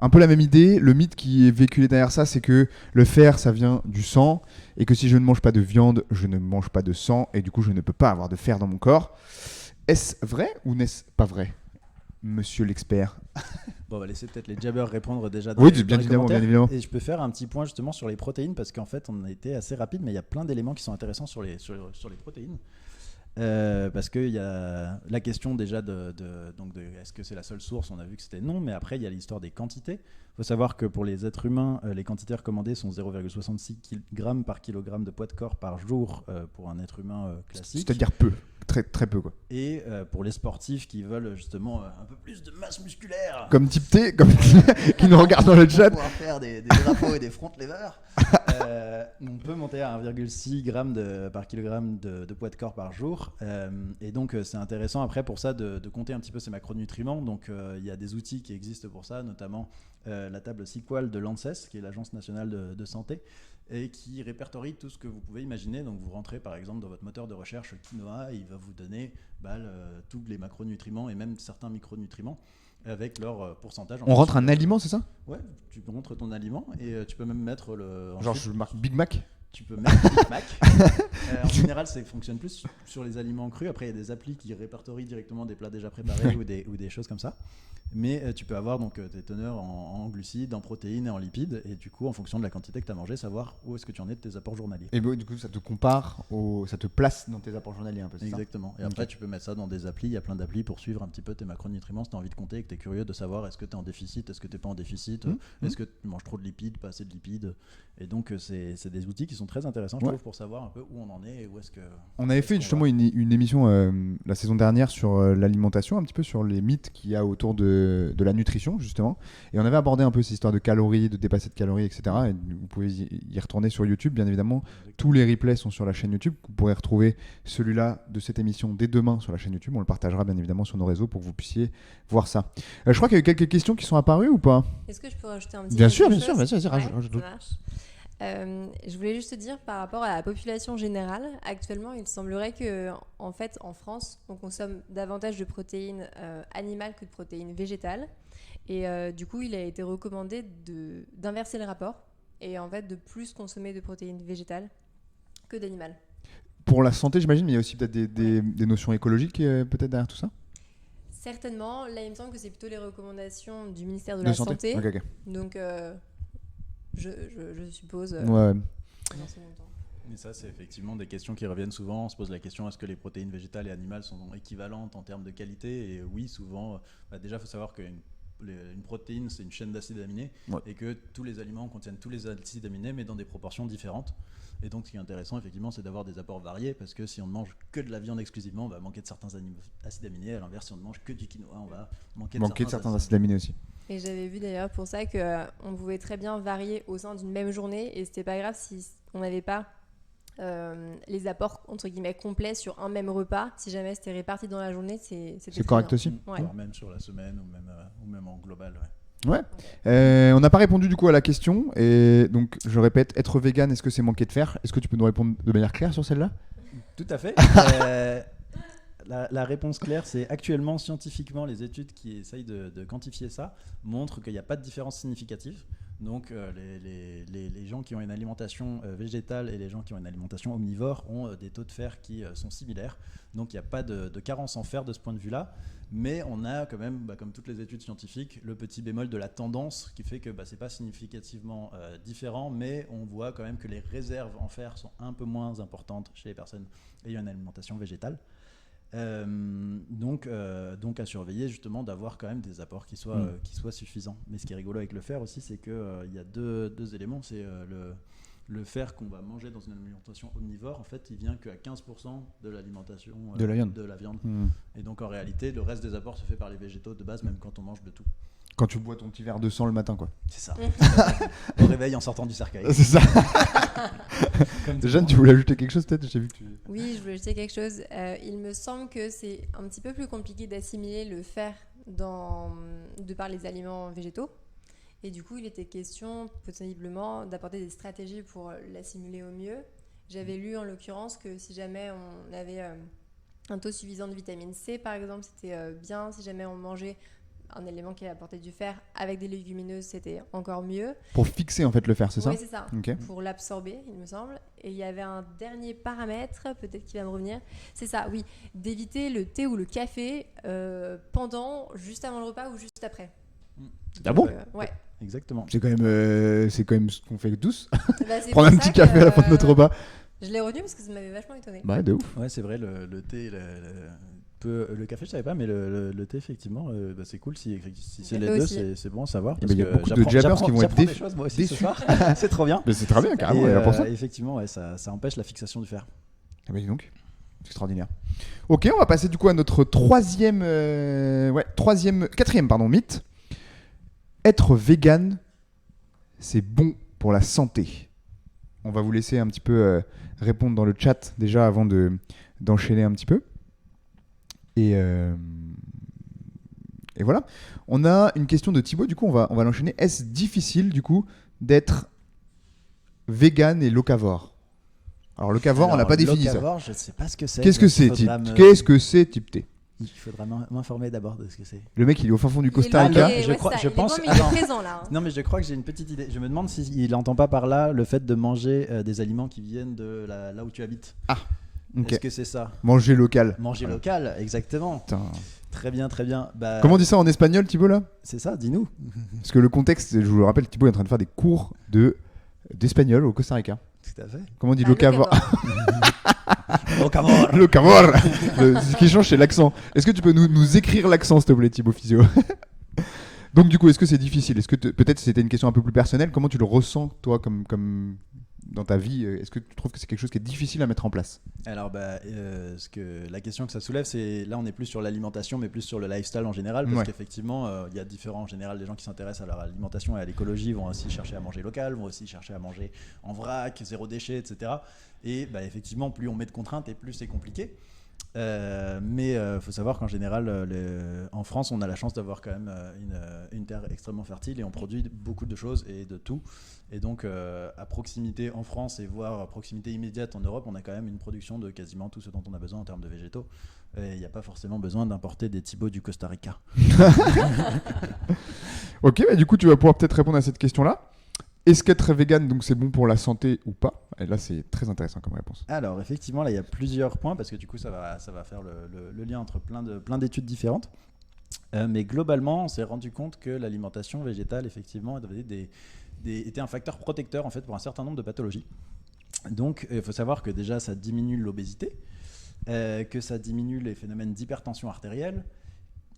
E: Un peu la même idée, le mythe qui est véhiculé derrière ça, c'est que le fer, ça vient du sang, et que si je ne mange pas de viande, je ne mange pas de sang, et du coup, je ne peux pas avoir de fer dans mon corps. Est-ce vrai ou n'est-ce pas vrai, monsieur l'expert?
G: Bon, on va laisser peut-être les jabbers répondre déjà dans
E: oui,
G: les
E: bien
G: commentaires.
E: évidemment.
G: Et je peux faire un petit point justement sur les protéines, parce qu'en fait, on a été assez rapide, mais il y a plein d'éléments qui sont intéressants sur les protéines. Parce qu'il y a la question déjà de est-ce que c'est la seule source? On a vu que c'était non, mais après il y a l'histoire des quantités. Il faut savoir que pour les êtres humains, les quantités recommandées sont 0,66 g par kilogramme de poids de corps par jour pour un être humain classique.
E: C'est-à-dire peu, très, très peu quoi.
G: Et pour les sportifs qui veulent justement un peu plus de masse musculaire,
E: comme Type T, qui nous regarde dans le chat,
G: pour pouvoir faire des drapeaux et des front levers, on peut monter à 1,6 g par kilogramme de poids de corps par jour. Et donc c'est intéressant après pour ça de compter un petit peu ces macronutriments. Donc il y a des outils qui existent pour ça, notamment la table SQL de l'ANSES, qui est l'Agence nationale de santé, et qui répertorie tout ce que vous pouvez imaginer. Donc vous rentrez par exemple dans votre moteur de recherche quinoa, et il va vous donner tous les macronutriments et même certains micronutriments. avec leur pourcentage.
E: On rentre un aliment, c'est ça?
G: Ouais, tu rentres ton aliment et tu peux même mettre le.
E: Genre
G: ensuite,
E: je marque Big Mac.
G: tu peux mettre Big Mac. En général, ça fonctionne plus sur les aliments crus. Après, il y a des applis qui répertorient directement des plats déjà préparés ou des choses comme ça. Mais tu peux avoir donc tes teneurs en glucides, en protéines et en lipides. Et du coup, en fonction de la quantité que tu as mangé, savoir où est-ce que tu en es de tes apports journaliers.
E: Et du coup, ça te compare, ça te place dans tes apports journaliers un peu, c'est ça?
G: Exactement. Et après, tu peux mettre ça dans des applis. Il y a plein d'applis pour suivre un petit peu tes macronutriments. Si tu as envie de compter et que tu es curieux de savoir est-ce que tu es en déficit, est-ce que tu n'es pas en déficit, est-ce que tu manges trop de lipides, pas assez de lipides. Et donc, c'est des outils qui sont très intéressants, je trouve, pour savoir un peu où on en est et où est-ce que.
E: On avait fait justement une émission la saison dernière sur l'alimentation, un petit peu sur les mythes qu'il y a autour de la nutrition, justement. Et on avait abordé un peu ces histoires de calories, de dépasser de calories, etc. Et vous pouvez y retourner sur YouTube, bien évidemment. Tous les replays sont sur la chaîne YouTube. Vous pourrez retrouver celui-là de cette émission dès demain sur la chaîne YouTube. On le partagera bien évidemment sur nos réseaux pour que vous puissiez voir ça. Je crois qu'il y a eu quelques questions qui sont apparues ou pas?
F: Est-ce que je peux rajouter un petit
E: Bien
F: quelque
E: sûr,
F: chose?
E: vas-y,
F: Ouais,
E: rajoute.
F: ça marche. Je voulais juste te dire par rapport à la population générale, actuellement il semblerait que en fait en France on consomme davantage de protéines animales que de protéines végétales et du coup il a été recommandé d'inverser le rapport et en fait de plus consommer de protéines végétales que d'animales.
E: Pour la santé, j'imagine, mais il y a aussi peut-être des notions écologiques peut-être derrière tout ça?
F: Certainement, là il me semble que c'est plutôt les recommandations du ministère de la Santé.
E: Ok.
F: Donc je suppose
E: Ouais.
F: dans ce montant.
G: Et ça, c'est effectivement des questions qui reviennent souvent. On se pose la question, est-ce que les protéines végétales et animales sont équivalentes en termes de qualité? Et oui, souvent, déjà, il faut savoir qu'une protéine, c'est une chaîne d'acides aminés, et que tous les aliments contiennent tous les acides aminés, mais dans des proportions différentes. Et donc, ce qui est intéressant, effectivement, c'est d'avoir des apports variés, parce que si on ne mange que de la viande exclusivement, on va manquer de certains acides aminés. À l'inverse, si on ne mange que du quinoa, on va manquer de certains acides
E: aminés aussi.
F: Et j'avais vu d'ailleurs pour ça qu'on pouvait très bien varier au sein d'une même journée et c'était pas grave si on n'avait pas les apports entre guillemets complets sur un même repas. Si jamais c'était réparti dans la journée, c'était
E: correct
F: bien.
E: aussi.
F: Ouais.
G: Alors même sur la semaine ou même en global.
E: Ouais. On n'a pas répondu du coup à la question et donc je répète, être vegan, est-ce que c'est manquer de fer? Est-ce que tu peux nous répondre de manière claire sur celle-là?
G: Tout à fait. La réponse claire, c'est actuellement scientifiquement les études qui essayent de quantifier ça montrent qu'il n'y a pas de différence significative. Donc les gens qui ont une alimentation végétale et les gens qui ont une alimentation omnivore ont des taux de fer qui sont similaires. Donc il n'y a pas de carence en fer de ce point de vue-là. Mais on a quand même, comme toutes les études scientifiques, le petit bémol de la tendance qui fait que c'est pas significativement différent, mais on voit quand même que les réserves en fer sont un peu moins importantes chez les personnes ayant une alimentation végétale. Donc à surveiller justement d'avoir quand même des apports qui soient suffisants. Mais ce qui est rigolo avec le fer aussi, c'est que il y a deux éléments. C'est le fer qu'on va manger dans une alimentation omnivore, en fait, il vient qu'à 15% de l'alimentation
E: de la viande.
G: Et donc en réalité, le reste des apports se fait par les végétaux de base, même quand on mange de tout.
E: Quand tu bois ton petit verre de sang le matin, quoi.
G: C'est ça. Au réveil en sortant du cercueil.
E: C'est ça. Jeanne, tu voulais ajouter quelque chose peut-être? J'ai vu que
F: Oui, je voulais ajouter quelque chose. Il me semble que c'est un petit peu plus compliqué d'assimiler le fer de par les aliments végétaux. Et du coup, il était question possiblement d'apporter des stratégies pour l'assimiler au mieux. J'avais lu en l'occurrence que si jamais on avait un taux suffisant de vitamine C, par exemple, c'était bien. Si jamais on mangeait un élément qui apportait du fer avec des légumineuses, c'était encore mieux.
E: Pour fixer en fait le fer, c'est ça?
F: Oui, c'est ça.
E: Okay.
F: Pour l'absorber, il me semble. Et il y avait un dernier paramètre, peut-être qu'il va me revenir. C'est ça, oui. D'éviter le thé ou le café juste avant le repas ou juste après.
E: Ah bon?
F: Ouais.
G: Exactement.
E: C'est quand même ce qu'on fait tous.
F: Prendre
E: un petit café à la fin de notre repas.
F: Je l'ai retenu parce que ça m'avait vachement étonné.
E: Bah, de ouf.
G: Ouais, c'est vrai, le thé, le café, je savais pas, mais le thé, effectivement, c'est cool. Si c'est les deux, c'est bon à savoir.
E: Il y a beaucoup de jabbers qui vont être
G: des choses, moi aussi, ce soir. C'est trop bien.
E: Mais c'est très bien, carrément. Pour ça.
G: Effectivement, ouais, ça empêche la fixation du fer.
E: Ah bah dis donc, c'est extraordinaire. Ok, on va passer du coup à notre quatrième mythe. Être vegan, c'est bon pour la santé. On va vous laisser un petit peu répondre dans le chat déjà avant d'enchaîner un petit peu. Et voilà. On a une question de Thibaut, du coup on va l'enchaîner. Est-ce difficile du coup d'être vegan et locavore? Alors locavore, on n'a pas défini ça.
G: Locavore, je ne sais pas ce que c'est.
E: Qu'est-ce que c'est, type T?
G: Il faudra m'informer d'abord de ce que c'est.
E: Le mec, il est au fin fond du Costa
F: Il est
E: Rica.
F: loin,
G: Je crois-
F: ouais,
G: je
F: ça,
G: pense-
F: il est loin, mais il
G: alors-
F: est présent là.
G: Non, mais je crois que j'ai une petite idée. Je me demande s'il n'entend pas par là le fait de manger des aliments qui viennent de là où tu habites.
E: Ok.
G: Est-ce que c'est ça?
E: Manger local.
G: Manger
E: Voilà.
G: local, exactement.
E: Putain.
G: Très bien, très bien. Bah,
E: Comment on dit ça en espagnol, Thibaut, là?
G: c'est ça, dis-nous.
E: Parce que le contexte, je vous le rappelle, Thibaut est en train de faire des cours d'espagnol au Costa Rica.
G: Tout à fait.
E: Comment on dit
F: Bah,
E: locavor?
G: Locavor.
E: Locavor. Ce qui change, c'est l'accent. Est-ce que tu peux nous écrire l'accent, s'il te plaît, Thibaut Physio? Donc, du coup, est-ce que c'est difficile? Est-ce que peut-être c'était une question un peu plus personnelle? Comment tu le ressens, toi, comme dans ta vie? Est-ce que tu trouves que c'est quelque chose qui est difficile à mettre en place?
G: Alors, la question que ça soulève, c'est là, on est plus sur l'alimentation, mais plus sur le lifestyle en général, parce
E: Ouais.
G: qu'effectivement, il y a différents, en général, les gens qui s'intéressent à leur alimentation et à l'écologie vont aussi chercher à manger local, vont aussi chercher à manger en vrac, zéro déchet, etc. Et effectivement, plus on met de contraintes et plus c'est compliqué. Mais faut savoir qu'en général, en France, on a la chance d'avoir quand même une terre extrêmement fertile et on produit beaucoup de choses et de tout. Et donc, à proximité en France et voire à proximité immédiate en Europe, on a quand même une production de quasiment tout ce dont on a besoin en termes de végétaux. Et il n'y a pas forcément besoin d'importer des Thibauts du Costa Rica.
E: Ok, du coup, tu vas pouvoir peut-être répondre à cette question-là. Est-ce qu'être vegan, donc c'est bon pour la santé ou pas? Et là, c'est très intéressant comme réponse.
G: Alors, effectivement, là, il y a plusieurs points parce que du coup, ça va faire le lien entre plein d'études différentes. Mais globalement, on s'est rendu compte que l'alimentation végétale, effectivement, était un facteur protecteur en fait, pour un certain nombre de pathologies. Donc, il faut savoir que déjà, ça diminue l'obésité, que ça diminue les phénomènes d'hypertension artérielle,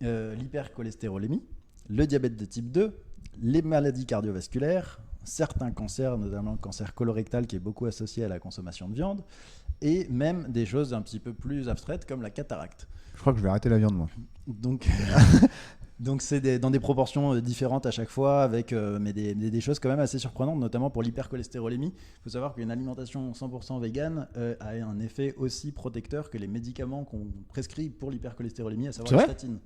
G: l'hypercholestérolémie, le diabète de type 2, les maladies cardiovasculaires, certains cancers, notamment le cancer colorectal qui est beaucoup associé à la consommation de viande, et même des choses un petit peu plus abstraites comme la cataracte.
E: Je crois que je vais arrêter la viande, moi.
G: Donc c'est dans des proportions différentes à chaque fois, avec mais des choses quand même assez surprenantes, notamment pour l'hypercholestérolémie. Il faut savoir qu'une alimentation 100% végane a un effet aussi protecteur que les médicaments qu'on prescrit pour l'hypercholestérolémie, à
E: C'est
G: savoir
E: vrai
G: la statine.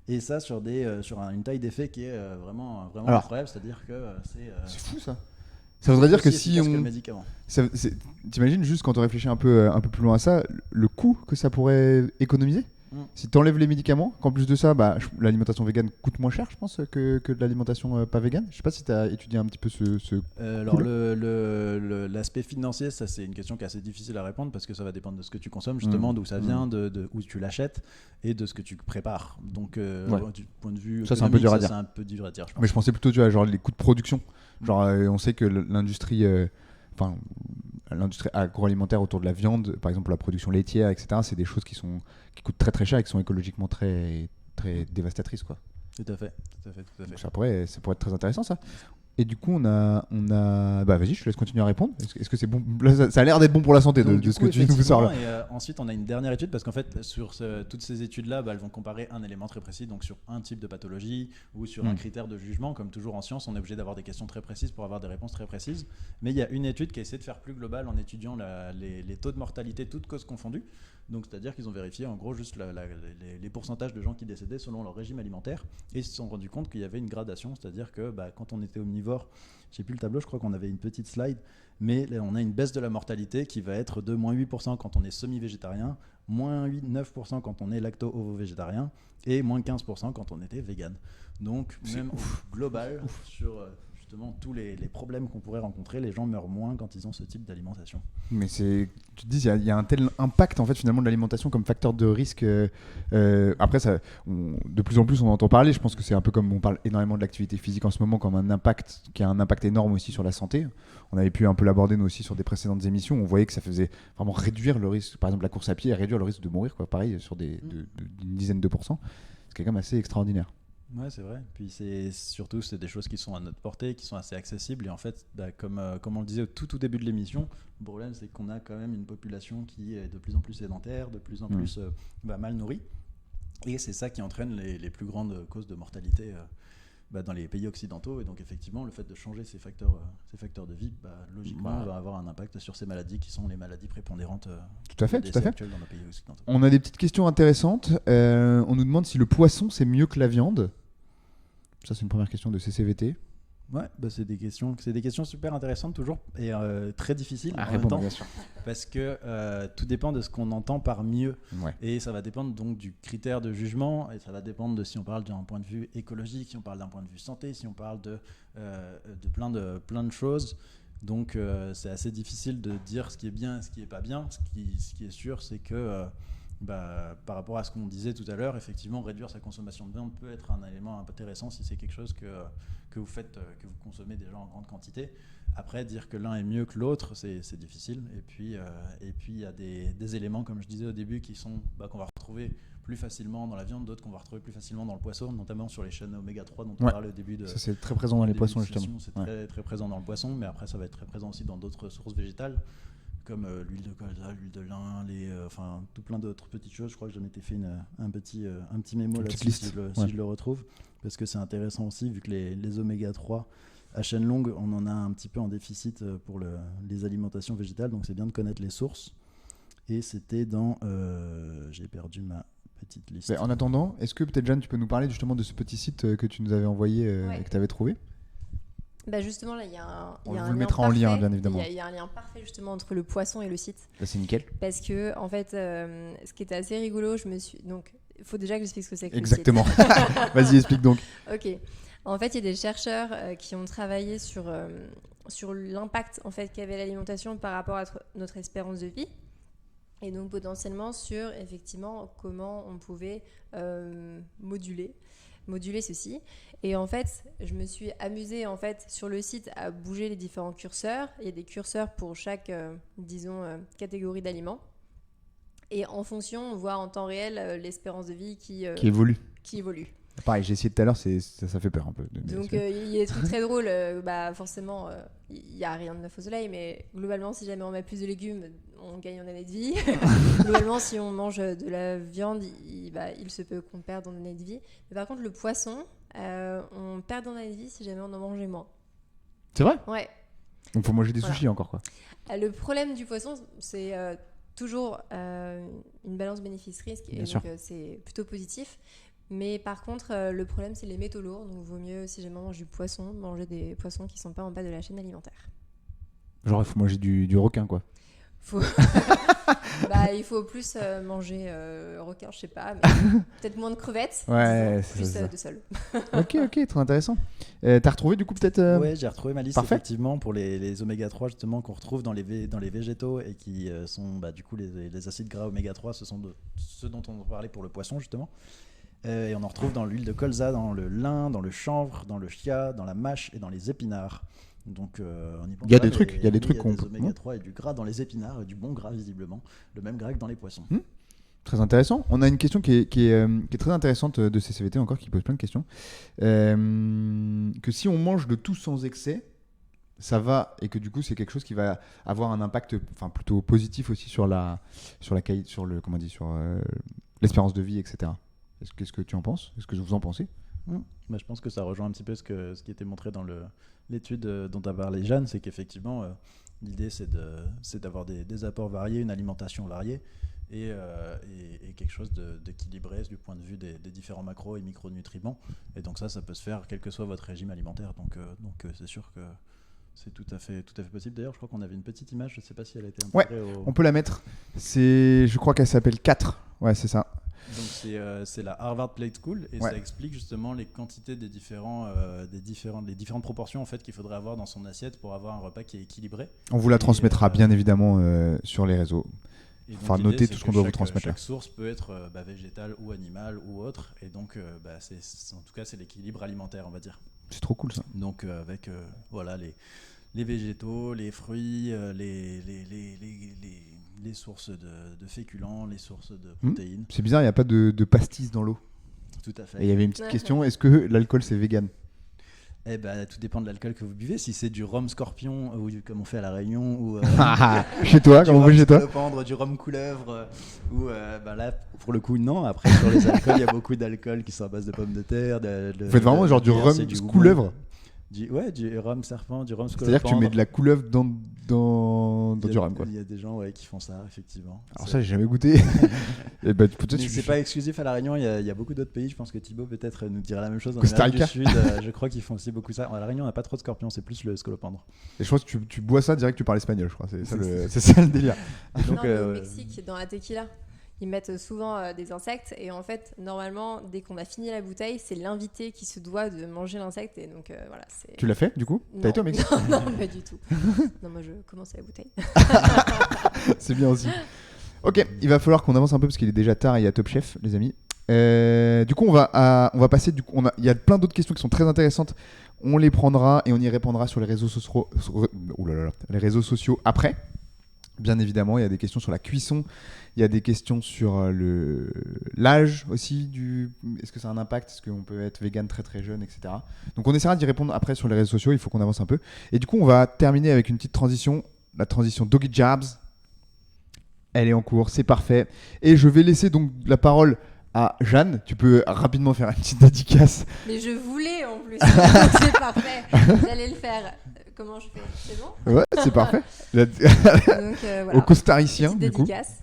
G: Et ça sur une taille d'effet qui est vraiment
E: Alors,
G: incroyable, c'est-à-dire que
E: C'est fou, ça. Ça voudrait dire que
G: aussi
E: si
G: efficace que le
E: on...
G: médicament.
E: T'imagines juste quand on réfléchit un peu plus loin à ça, le coût que ça pourrait économiser? Si tu enlèves les médicaments, qu'en plus de ça, l'alimentation végane coûte moins cher, je pense, que de l'alimentation pas végane. Je sais pas si tu as étudié un petit peu ce
G: Alors l'aspect financier, ça c'est une question qui est assez difficile à répondre parce que ça va dépendre de ce que tu consommes, justement, d'où ça vient, de où tu l'achètes et de ce que tu prépares. Donc du point de vue
E: Ça, c'est un peu dur à
G: économique,
E: dire.
G: c'est un peu dur à dire, je pense.
E: Mais je pensais plutôt, tu vois, genre les coûts de production. Genre, on sait que l'industrie agroalimentaire autour de la viande, par exemple la production laitière, etc., c'est des choses qui coûtent très très cher et qui sont écologiquement très, très dévastatrices, quoi.
G: Tout à fait.
E: Donc ça pourrait être très intéressant, ça. Et du coup, on a... vas-y, je te laisse continuer à répondre. Est-ce que c'est bon? Là, ça a l'air d'être bon pour la santé de ce que tu nous sors là.
G: Et ensuite, on a une dernière étude parce qu'en fait, sur toutes ces études-là, elles vont comparer un élément très précis, donc sur un type de pathologie ou sur un critère de jugement. Comme toujours en science, on est obligé d'avoir des questions très précises pour avoir des réponses très précises. Mais il y a une étude qui a essayé de faire plus global en étudiant les taux de mortalité, toutes causes confondues. Donc, c'est-à-dire qu'ils ont vérifié en gros juste les pourcentages de gens qui décédaient selon leur régime alimentaire et ils se sont rendus compte qu'il y avait une gradation, c'est-à-dire que quand on était omnivore, j'ai plus le tableau, je crois qu'on avait une petite slide, mais là, on a une baisse de la mortalité qui va être de moins 8% quand on est semi-végétarien, moins 9% quand on est lacto-ovo-végétarien et moins 15% quand on était vegan. Donc, même au global, sur justement tous les problèmes qu'on pourrait rencontrer, les gens meurent moins quand ils ont ce type d'alimentation.
E: Mais tu te dis, il y a un tel impact en fait finalement de l'alimentation comme facteur de risque. Après, de plus en plus on en entend parler. Je pense que c'est un peu comme on parle énormément de l'activité physique en ce moment comme un impact qui a un impact énorme aussi sur la santé. On avait pu un peu l'aborder nous aussi sur des précédentes émissions. On voyait que ça faisait vraiment réduire le risque, par exemple la course à pied, et réduire le risque de mourir, quoi. Pareil sur d'une dizaine de pourcents. C'est quand même assez extraordinaire.
G: Ouais, c'est vrai. Puis c'est des choses qui sont à notre portée, qui sont assez accessibles. Et en fait, comme on le disait au tout début de l'émission, le problème c'est qu'on a quand même une population qui est de plus en plus sédentaire, de plus en plus mal nourrie. Et c'est ça qui entraîne les plus grandes causes de mortalité dans les pays occidentaux. Et donc effectivement, le fait de changer ces facteurs de vie, logiquement, va avoir un impact sur ces maladies qui sont les maladies prépondérantes
E: tout à fait.
G: actuelles dans nos pays occidentaux.
E: On a des petites questions intéressantes. On nous demande si le poisson c'est mieux que la viande. Ça, c'est une première question de CCVT.
G: Ouais, c'est des questions super intéressantes toujours et très difficiles en même
E: répondre,
G: temps,
E: bien sûr.
G: parce que tout dépend de ce qu'on entend par mieux.
E: Ouais.
G: Et ça va dépendre donc du critère de jugement, et ça va dépendre de si on parle d'un point de vue écologique, si on parle d'un point de vue santé, si on parle de plein de choses. Donc c'est assez difficile de dire ce qui est bien et ce qui est pas bien. Ce qui est sûr, c'est que par rapport à ce qu'on disait tout à l'heure, effectivement, réduire sa consommation de viande peut être un élément intéressant si c'est quelque chose que vous faites, que vous consommez déjà en grande quantité. Après, dire que l'un est mieux que l'autre, c'est difficile. Et puis, il y a des éléments, comme je disais au début, qu'on va retrouver plus facilement dans la viande, d'autres qu'on va retrouver plus facilement dans le poisson, notamment sur les chaînes oméga 3 dont on parlait au début de.
E: Ça, c'est très présent dans les poissons, justement.
G: C'est très, très présent dans le poisson, mais après, ça va être très présent aussi dans d'autres sources végétales, comme l'huile de colza, l'huile de lin, tout plein d'autres petites choses. Je crois que j'en ai fait un petit mémo là-dessus si je le retrouve, parce que c'est intéressant aussi, vu que les oméga 3 à chaîne longue, on en a un petit peu en déficit pour les alimentations végétales, donc c'est bien de connaître les sources. Et c'était dans... j'ai perdu ma petite liste.
E: En attendant, est-ce que peut-être Jeanne, tu peux nous parler justement de ce petit site que tu nous avais envoyé et que tu avais trouvé ?
F: Justement, là, il y a un
E: On
F: lien
E: vous le mettra en lien, bien évidemment.
F: Il y a un lien parfait justement entre le poisson et le site.
E: Là, c'est nickel.
F: Parce que, en fait, ce qui était assez rigolo, donc, il faut déjà que j'explique ce que c'est que
E: Exactement.
F: le site.
E: Vas-y, explique donc.
F: Ok. En fait, il y a des chercheurs qui ont travaillé sur l'impact en fait, qu'avait l'alimentation par rapport à notre espérance de vie. Et donc, potentiellement, sur, effectivement, comment on pouvait moduler ceci. Et en fait, je me suis amusée en fait, sur le site à bouger les différents curseurs. Il y a des curseurs pour chaque, catégorie d'aliments. Et en fonction, on voit en temps réel l'espérance de vie qui
E: évolue.
F: Pareil,
E: j'ai essayé tout à l'heure, ça fait peur un peu.
F: Donc il y a des trucs très drôles. Forcément, il n'y a rien de neuf au soleil, mais globalement, si jamais on met plus de légumes, on gagne en année de vie. Globalement, si on mange de la viande, il se peut qu'on perde en année de vie. Mais par contre, le poisson, on perd en année de vie si jamais on en mangeait moins.
E: C'est vrai ?
F: Ouais.
E: Donc il faut manger des sushis encore, quoi.
F: Le problème du poisson, c'est toujours une balance bénéfice-risque, et donc c'est plutôt positif. Mais par contre, le problème, c'est les métaux lourds. Donc, il vaut mieux, si jamais on mange du poisson, manger des poissons qui ne sont pas en bas de la chaîne alimentaire.
E: Genre, il faut manger du requin, quoi.
F: Il faut plus manger requin, je sais pas, mais peut-être moins de crevettes, plus de sol.
E: Ok, très intéressant. T'as retrouvé du coup peut-être
G: Ouais, j'ai retrouvé ma liste.
E: Parfait.
G: Effectivement pour les oméga 3 justement qu'on retrouve dans les végétaux et qui sont du coup les acides gras oméga 3, ce sont ceux dont on parlait pour le poisson justement. Et on en retrouve dans l'huile de colza, dans le lin, dans le chanvre, dans le chia, dans la mâche et dans les épinards. Donc on y pense.
E: Il y a des trucs qu'on
G: peut. Oméga 3 et du gras dans les épinards, et du bon gras visiblement, le même gras que dans les poissons.
E: Très intéressant. On a une question qui est très intéressante de CCVT encore, qui pose plein de questions. Que si on mange de tout sans excès, ça va, et que du coup c'est quelque chose qui va avoir un impact, plutôt positif aussi sur l'espérance de vie, etc. Qu'est-ce que tu en penses ? Est-ce que vous en pensez ?
G: Je pense que ça rejoint un petit peu ce qui était montré dans l'étude dont a parlé Jeanne, c'est qu'effectivement l'idée c'est d'avoir des apports variés, une alimentation variée et quelque chose d'équilibré du point de vue des différents macro et micronutriments. Et donc ça peut se faire quel que soit votre régime alimentaire. Donc c'est sûr que c'est tout à fait possible. D'ailleurs, je crois qu'on avait une petite image, je ne sais pas si elle a été intégrée
E: on peut la mettre. Je crois qu'elle s'appelle 4. Ouais, c'est ça.
G: Donc c'est la Harvard Plate School et ça explique justement les quantités des différentes proportions en fait qu'il faudrait avoir dans son assiette pour avoir un repas qui est équilibré. On vous la transmettra bien évidemment sur les réseaux. Enfin, notez tout ce qu'on doit vous transmettre. Chaque source peut être végétale ou animale ou autre, et donc en tout cas c'est l'équilibre alimentaire, on va dire. C'est trop cool ça. Donc avec les végétaux, les fruits, les sources de féculents, les sources de protéines. C'est bizarre, il n'y a pas de pastis dans l'eau. Tout à fait. Et il y avait une petite question, est-ce que l'alcool c'est vegan ? Tout dépend de l'alcool que vous buvez. Si c'est du rhum scorpion, ou comme on fait à La Réunion, ou
E: chez toi, comme on fait chez toi,
G: du rhum couleuvre, ou là, pour le coup, non. Après, sur les alcools, il y a beaucoup d'alcools qui sont à base de pommes de terre. Vous faites vraiment genre du rhum couleuvre ? du rhum serpent, du rhum scolopendre.
E: C'est-à-dire que tu mets de la couleuvre dans du rhum, quoi.
G: Il y a des gens qui font ça, effectivement.
E: Alors ça, j'ai jamais goûté. Et bah, peut-être
G: Mais c'est pas exclusif à La Réunion, il y a beaucoup d'autres pays. Je pense que Thibaut peut-être nous dira la même chose. En
E: Costa
G: Amérique
E: Rica.
G: du Sud, je crois qu'ils font aussi beaucoup ça. À La Réunion, on n'a pas trop de scorpions, c'est plus le scolopendre.
E: Et je pense que tu bois ça direct que tu parles espagnol, je crois. C'est ça le délire.
G: Et donc,
F: Non, mais au Mexique, dans la tequila, ils mettent souvent des insectes et en fait, normalement, dès qu'on a fini la bouteille, c'est l'invité qui se doit de manger l'insecte et donc voilà.
E: Tu l'as fait du coup? T'as été au Mexique?
F: Non, pas du tout. Non, moi je commence la bouteille.
E: C'est bien aussi. Ok, il va falloir qu'on avance un peu parce qu'il est déjà tard et il y a Top Chef, les amis. Du coup, on va passer. Du coup, il y a plein d'autres questions qui sont très intéressantes. On les prendra et on y répondra sur les réseaux sociaux. Les réseaux sociaux après. Bien évidemment, il y a des questions sur la cuisson, il y a des questions sur l'âge aussi. Est-ce que ça a un impact? Est-ce qu'on peut être vegan très très jeune, etc. Donc on essaiera d'y répondre après sur les réseaux sociaux, il faut qu'on avance un peu. Et du coup, on va terminer avec une petite transition, la transition Doggy Jabs. Elle est en cours, c'est parfait. Et je vais laisser donc la parole à Jeanne. Tu peux rapidement faire une petite dédicace.
F: Mais je voulais en plus, donc c'est parfait. J'allais le faire. Comment je fais? C'est bon?
E: Ouais, c'est parfait.
F: Donc, voilà.
E: Au costaricien,
F: Petite
E: du coup.
F: dédicace.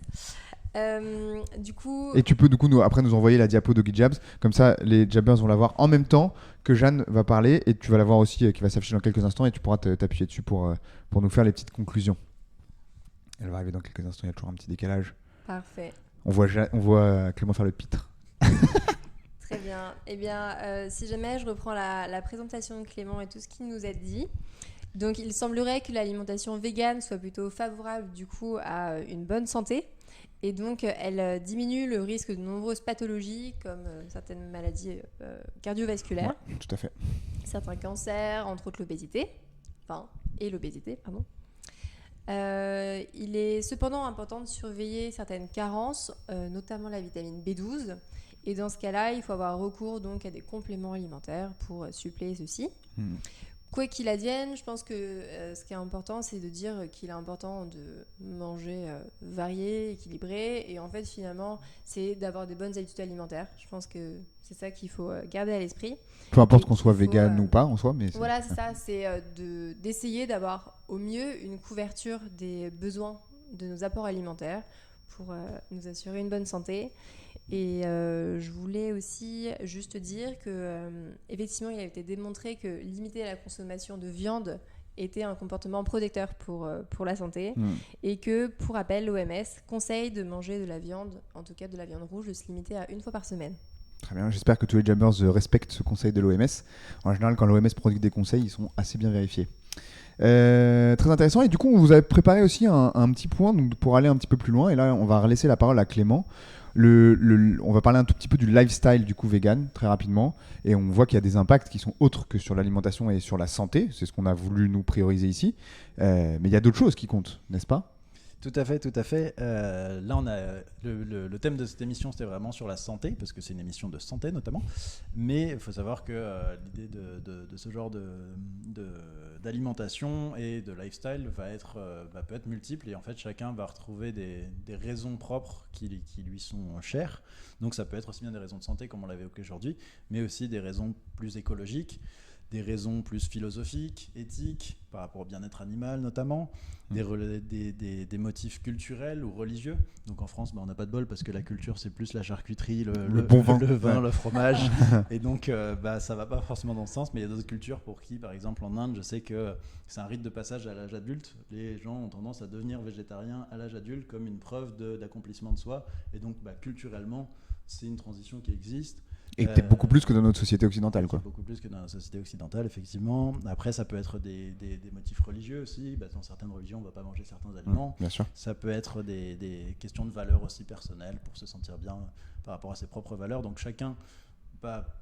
F: Du coup,
E: Et tu peux du coup après nous envoyer la diapo Doggy Jabs. Comme ça, les jabbers vont la voir en même temps que Jeanne va parler. Et tu vas la voir aussi qui va s'afficher dans quelques instants. Et tu pourras t'appuyer dessus pour nous faire les petites conclusions. Elle va arriver dans quelques instants. Il y a toujours un petit décalage.
F: parfait.
E: On voit Clément faire le pitre.
F: Très bien. Eh bien, si jamais je reprends la présentation de Clément et tout ce qu'il nous a dit. Donc, il semblerait que l'alimentation végane soit plutôt favorable du coup à une bonne santé. Et donc, elle diminue le risque de nombreuses pathologies comme certaines maladies cardiovasculaires,
E: Ouais, tout à fait.
F: certains cancers, entre autres l'obésité. Pardon. Il est cependant important de surveiller certaines carences, notamment la vitamine B12. Et dans ce cas-là, il faut avoir recours donc à des compléments alimentaires pour suppléer ceci. Quoi qu'il advienne, je pense que ce qui est important, c'est de dire qu'il est important de manger varié, équilibré. Et en fait, finalement, c'est d'avoir des bonnes habitudes alimentaires. Je pense que c'est ça qu'il faut garder à l'esprit.
E: Peu importe
F: Et
E: qu'on soit
F: qu'il faut,
E: vegan ou pas en soi. Mais
F: Voilà, c'est ça. C'est d'essayer d'avoir au mieux une couverture des besoins de nos apports alimentaires pour nous assurer une bonne santé. Et je voulais aussi juste dire que effectivement, il a été démontré que limiter la consommation de viande était un comportement protecteur pour la santé et que, pour rappel, l'OMS conseille de manger de la viande, en tout cas de la viande rouge, de se limiter à une fois par semaine.
E: Très bien, j'espère que tous les jammers respectent ce conseil de l'OMS. En général, quand l'OMS produit des conseils, ils sont assez bien vérifiés. Très intéressant. Et du coup, on vous a préparé aussi un petit point donc, pour aller un petit peu plus loin. Et là, on va laisser la parole à Clément. On va parler un tout petit peu du lifestyle du coup vegan très rapidement. Et on voit qu'il y a des impacts qui sont autres que sur l'alimentation et sur la santé. C'est ce qu'on a voulu nous prioriser ici. Mais il y a d'autres choses qui comptent, n'est-ce pas ?
G: Tout à fait, tout à fait. Là, on a le thème de cette émission, c'était vraiment sur la santé, parce que c'est une émission de santé notamment. Mais il faut savoir que l'idée de ce genre d'alimentation et de lifestyle peut être multiple, et en fait, chacun va retrouver des raisons propres qui lui sont chères. Donc, ça peut être aussi bien des raisons de santé, comme on l'avait évoqué aujourd'hui, mais aussi des raisons plus écologiques, des raisons plus philosophiques, éthiques, par rapport au bien-être animal notamment, des motifs culturels ou religieux. Donc en France, on n'a pas de bol parce que la culture, c'est plus la charcuterie, le
E: bon vin,
G: le vin, le fromage. Et donc, ça va pas forcément dans ce sens, mais il y a d'autres cultures pour qui, par exemple en Inde, je sais que c'est un rite de passage à l'âge adulte. Les gens ont tendance à devenir végétariens à l'âge adulte comme une preuve d'accomplissement de soi. Et donc, culturellement, c'est une transition qui existe.
E: Et peut-être beaucoup plus que dans notre société occidentale, quoi.
G: Beaucoup plus que dans la société occidentale, effectivement. Après, ça peut être des motifs religieux aussi. Dans certaines religions, on ne va pas manger certains aliments.
E: Bien sûr.
G: Ça peut être des questions de valeurs aussi personnelles pour se sentir bien par rapport à ses propres valeurs. Donc chacun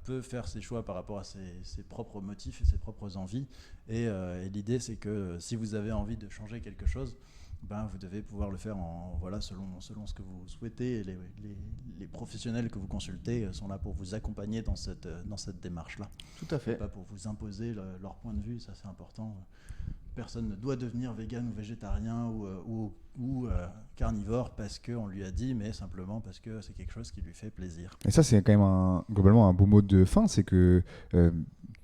G: peut faire ses choix par rapport à ses propres motifs et ses propres envies. Et l'idée, c'est que si vous avez envie de changer quelque chose, vous devez pouvoir le faire selon ce que vous souhaitez. Et les professionnels que vous consultez sont là pour vous accompagner dans cette démarche-là.
E: Tout à fait.
G: Pas pour vous imposer leur point de vue, ça c'est important. Personne ne doit devenir vegan ou végétarien ou carnivore parce qu'on lui a dit, mais simplement parce que c'est quelque chose qui lui fait plaisir.
E: Et ça, c'est quand même globalement un beau mot de fin, c'est que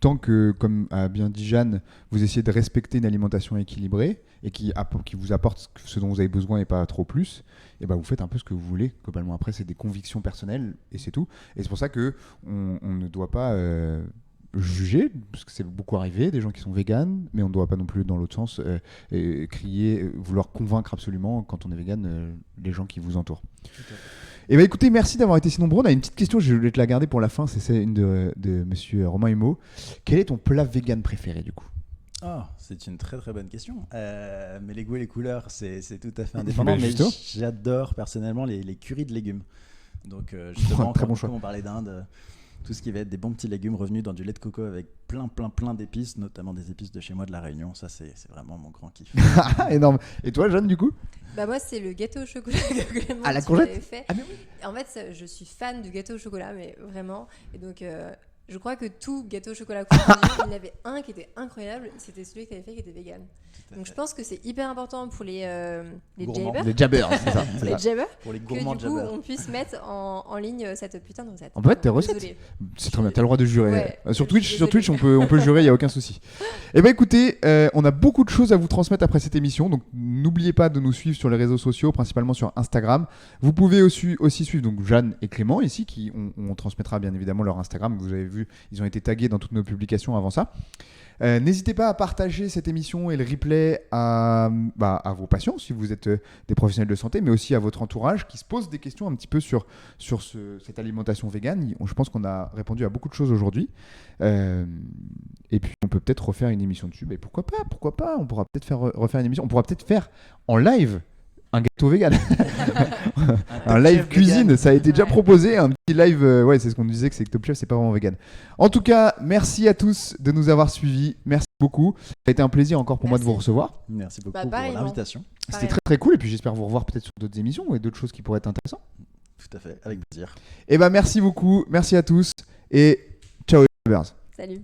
E: tant que, comme a bien dit Jeanne, vous essayez de respecter une alimentation équilibrée et qui vous apporte ce dont vous avez besoin et pas trop plus, et ben vous faites un peu ce que vous voulez. Globalement, après, c'est des convictions personnelles et c'est tout. Et c'est pour ça qu'on ne doit pas juger, parce que c'est beaucoup arrivé, des gens qui sont véganes, mais on ne doit pas non plus, dans l'autre sens, crier, vouloir convaincre absolument, quand on est végane, les gens qui vous entourent. Et bah écoutez, merci d'avoir été si nombreux. On a une petite question, je vais te la garder pour la fin, c'est une de monsieur Romain Humeau. Quel est ton plat vegan préféré du coup ?
G: Oh, c'est une très très bonne question. Mais les goûts et les couleurs, c'est tout à fait indépendant. Mais j'adore personnellement les currys de légumes. Donc justement,
E: très bon choix.
G: Comme on parlait d'Inde, tout ce qui va être des bons petits légumes revenus dans du lait de coco avec plein d'épices, notamment des épices de chez moi de La Réunion. Ça, c'est vraiment mon grand kiff.
E: Énorme. Et toi, Jeanne, du coup ?
F: Bah moi, c'est le gâteau au chocolat que Clément
E: la courgette
F: fait.
E: Ah, mais oui.
F: En fait, je suis fan du gâteau au chocolat, mais vraiment. Et donc, je crois que tout gâteau au chocolat confondu, il y en avait un qui était incroyable. C'était celui que tu avais fait qui était vegan. Donc, je pense que c'est hyper important pour les jabbers.
E: Les jabbers, c'est ça.
F: Les jabbers.
G: Pour les
F: Que
G: gourmands
F: du coup,
G: jabbers.
F: on puisse mettre en ligne cette putain de recette.
E: On peut mettre tes recettes.
F: Désolée.
E: C'est très bien, t'as le droit de jurer.
F: Ouais,
E: Sur
F: je suis
E: Twitch,
F: désolée.
E: on peut jurer, il n'y a aucun souci. Eh bien écoutez, on a beaucoup de choses à vous transmettre après cette émission, donc n'oubliez pas de nous suivre sur les réseaux sociaux, principalement sur Instagram. Vous pouvez aussi suivre donc Jeanne et Clément ici, qui on transmettra bien évidemment leur Instagram. Vous avez vu, ils ont été tagués dans toutes nos publications avant ça. N'hésitez pas à partager cette émission et le replay à vos patients, si vous êtes des professionnels de santé, mais aussi à votre entourage qui se pose des questions un petit peu sur cette alimentation végane. Je pense qu'on a répondu à beaucoup de choses aujourd'hui. Et puis, on peut peut-être refaire une émission dessus. Mais pourquoi pas on pourra peut-être refaire une émission. On pourra peut-être faire en live un gâteau vegan. Un live cuisine, vegan. Ça a été déjà proposé. Un petit live, c'est ce qu'on nous disait, que c'est que Top Chef, c'est pas vraiment vegan. En tout cas, merci à tous de nous avoir suivis. Merci beaucoup. Ça a été un plaisir encore pour moi de vous recevoir.
G: Merci beaucoup pour l'invitation.
E: C'était très très cool. Et puis j'espère vous revoir peut-être sur d'autres émissions et d'autres choses qui pourraient être intéressantes.
G: Tout à fait, avec plaisir.
E: Et merci beaucoup. Merci à tous. Et ciao les jabbers.
F: Salut.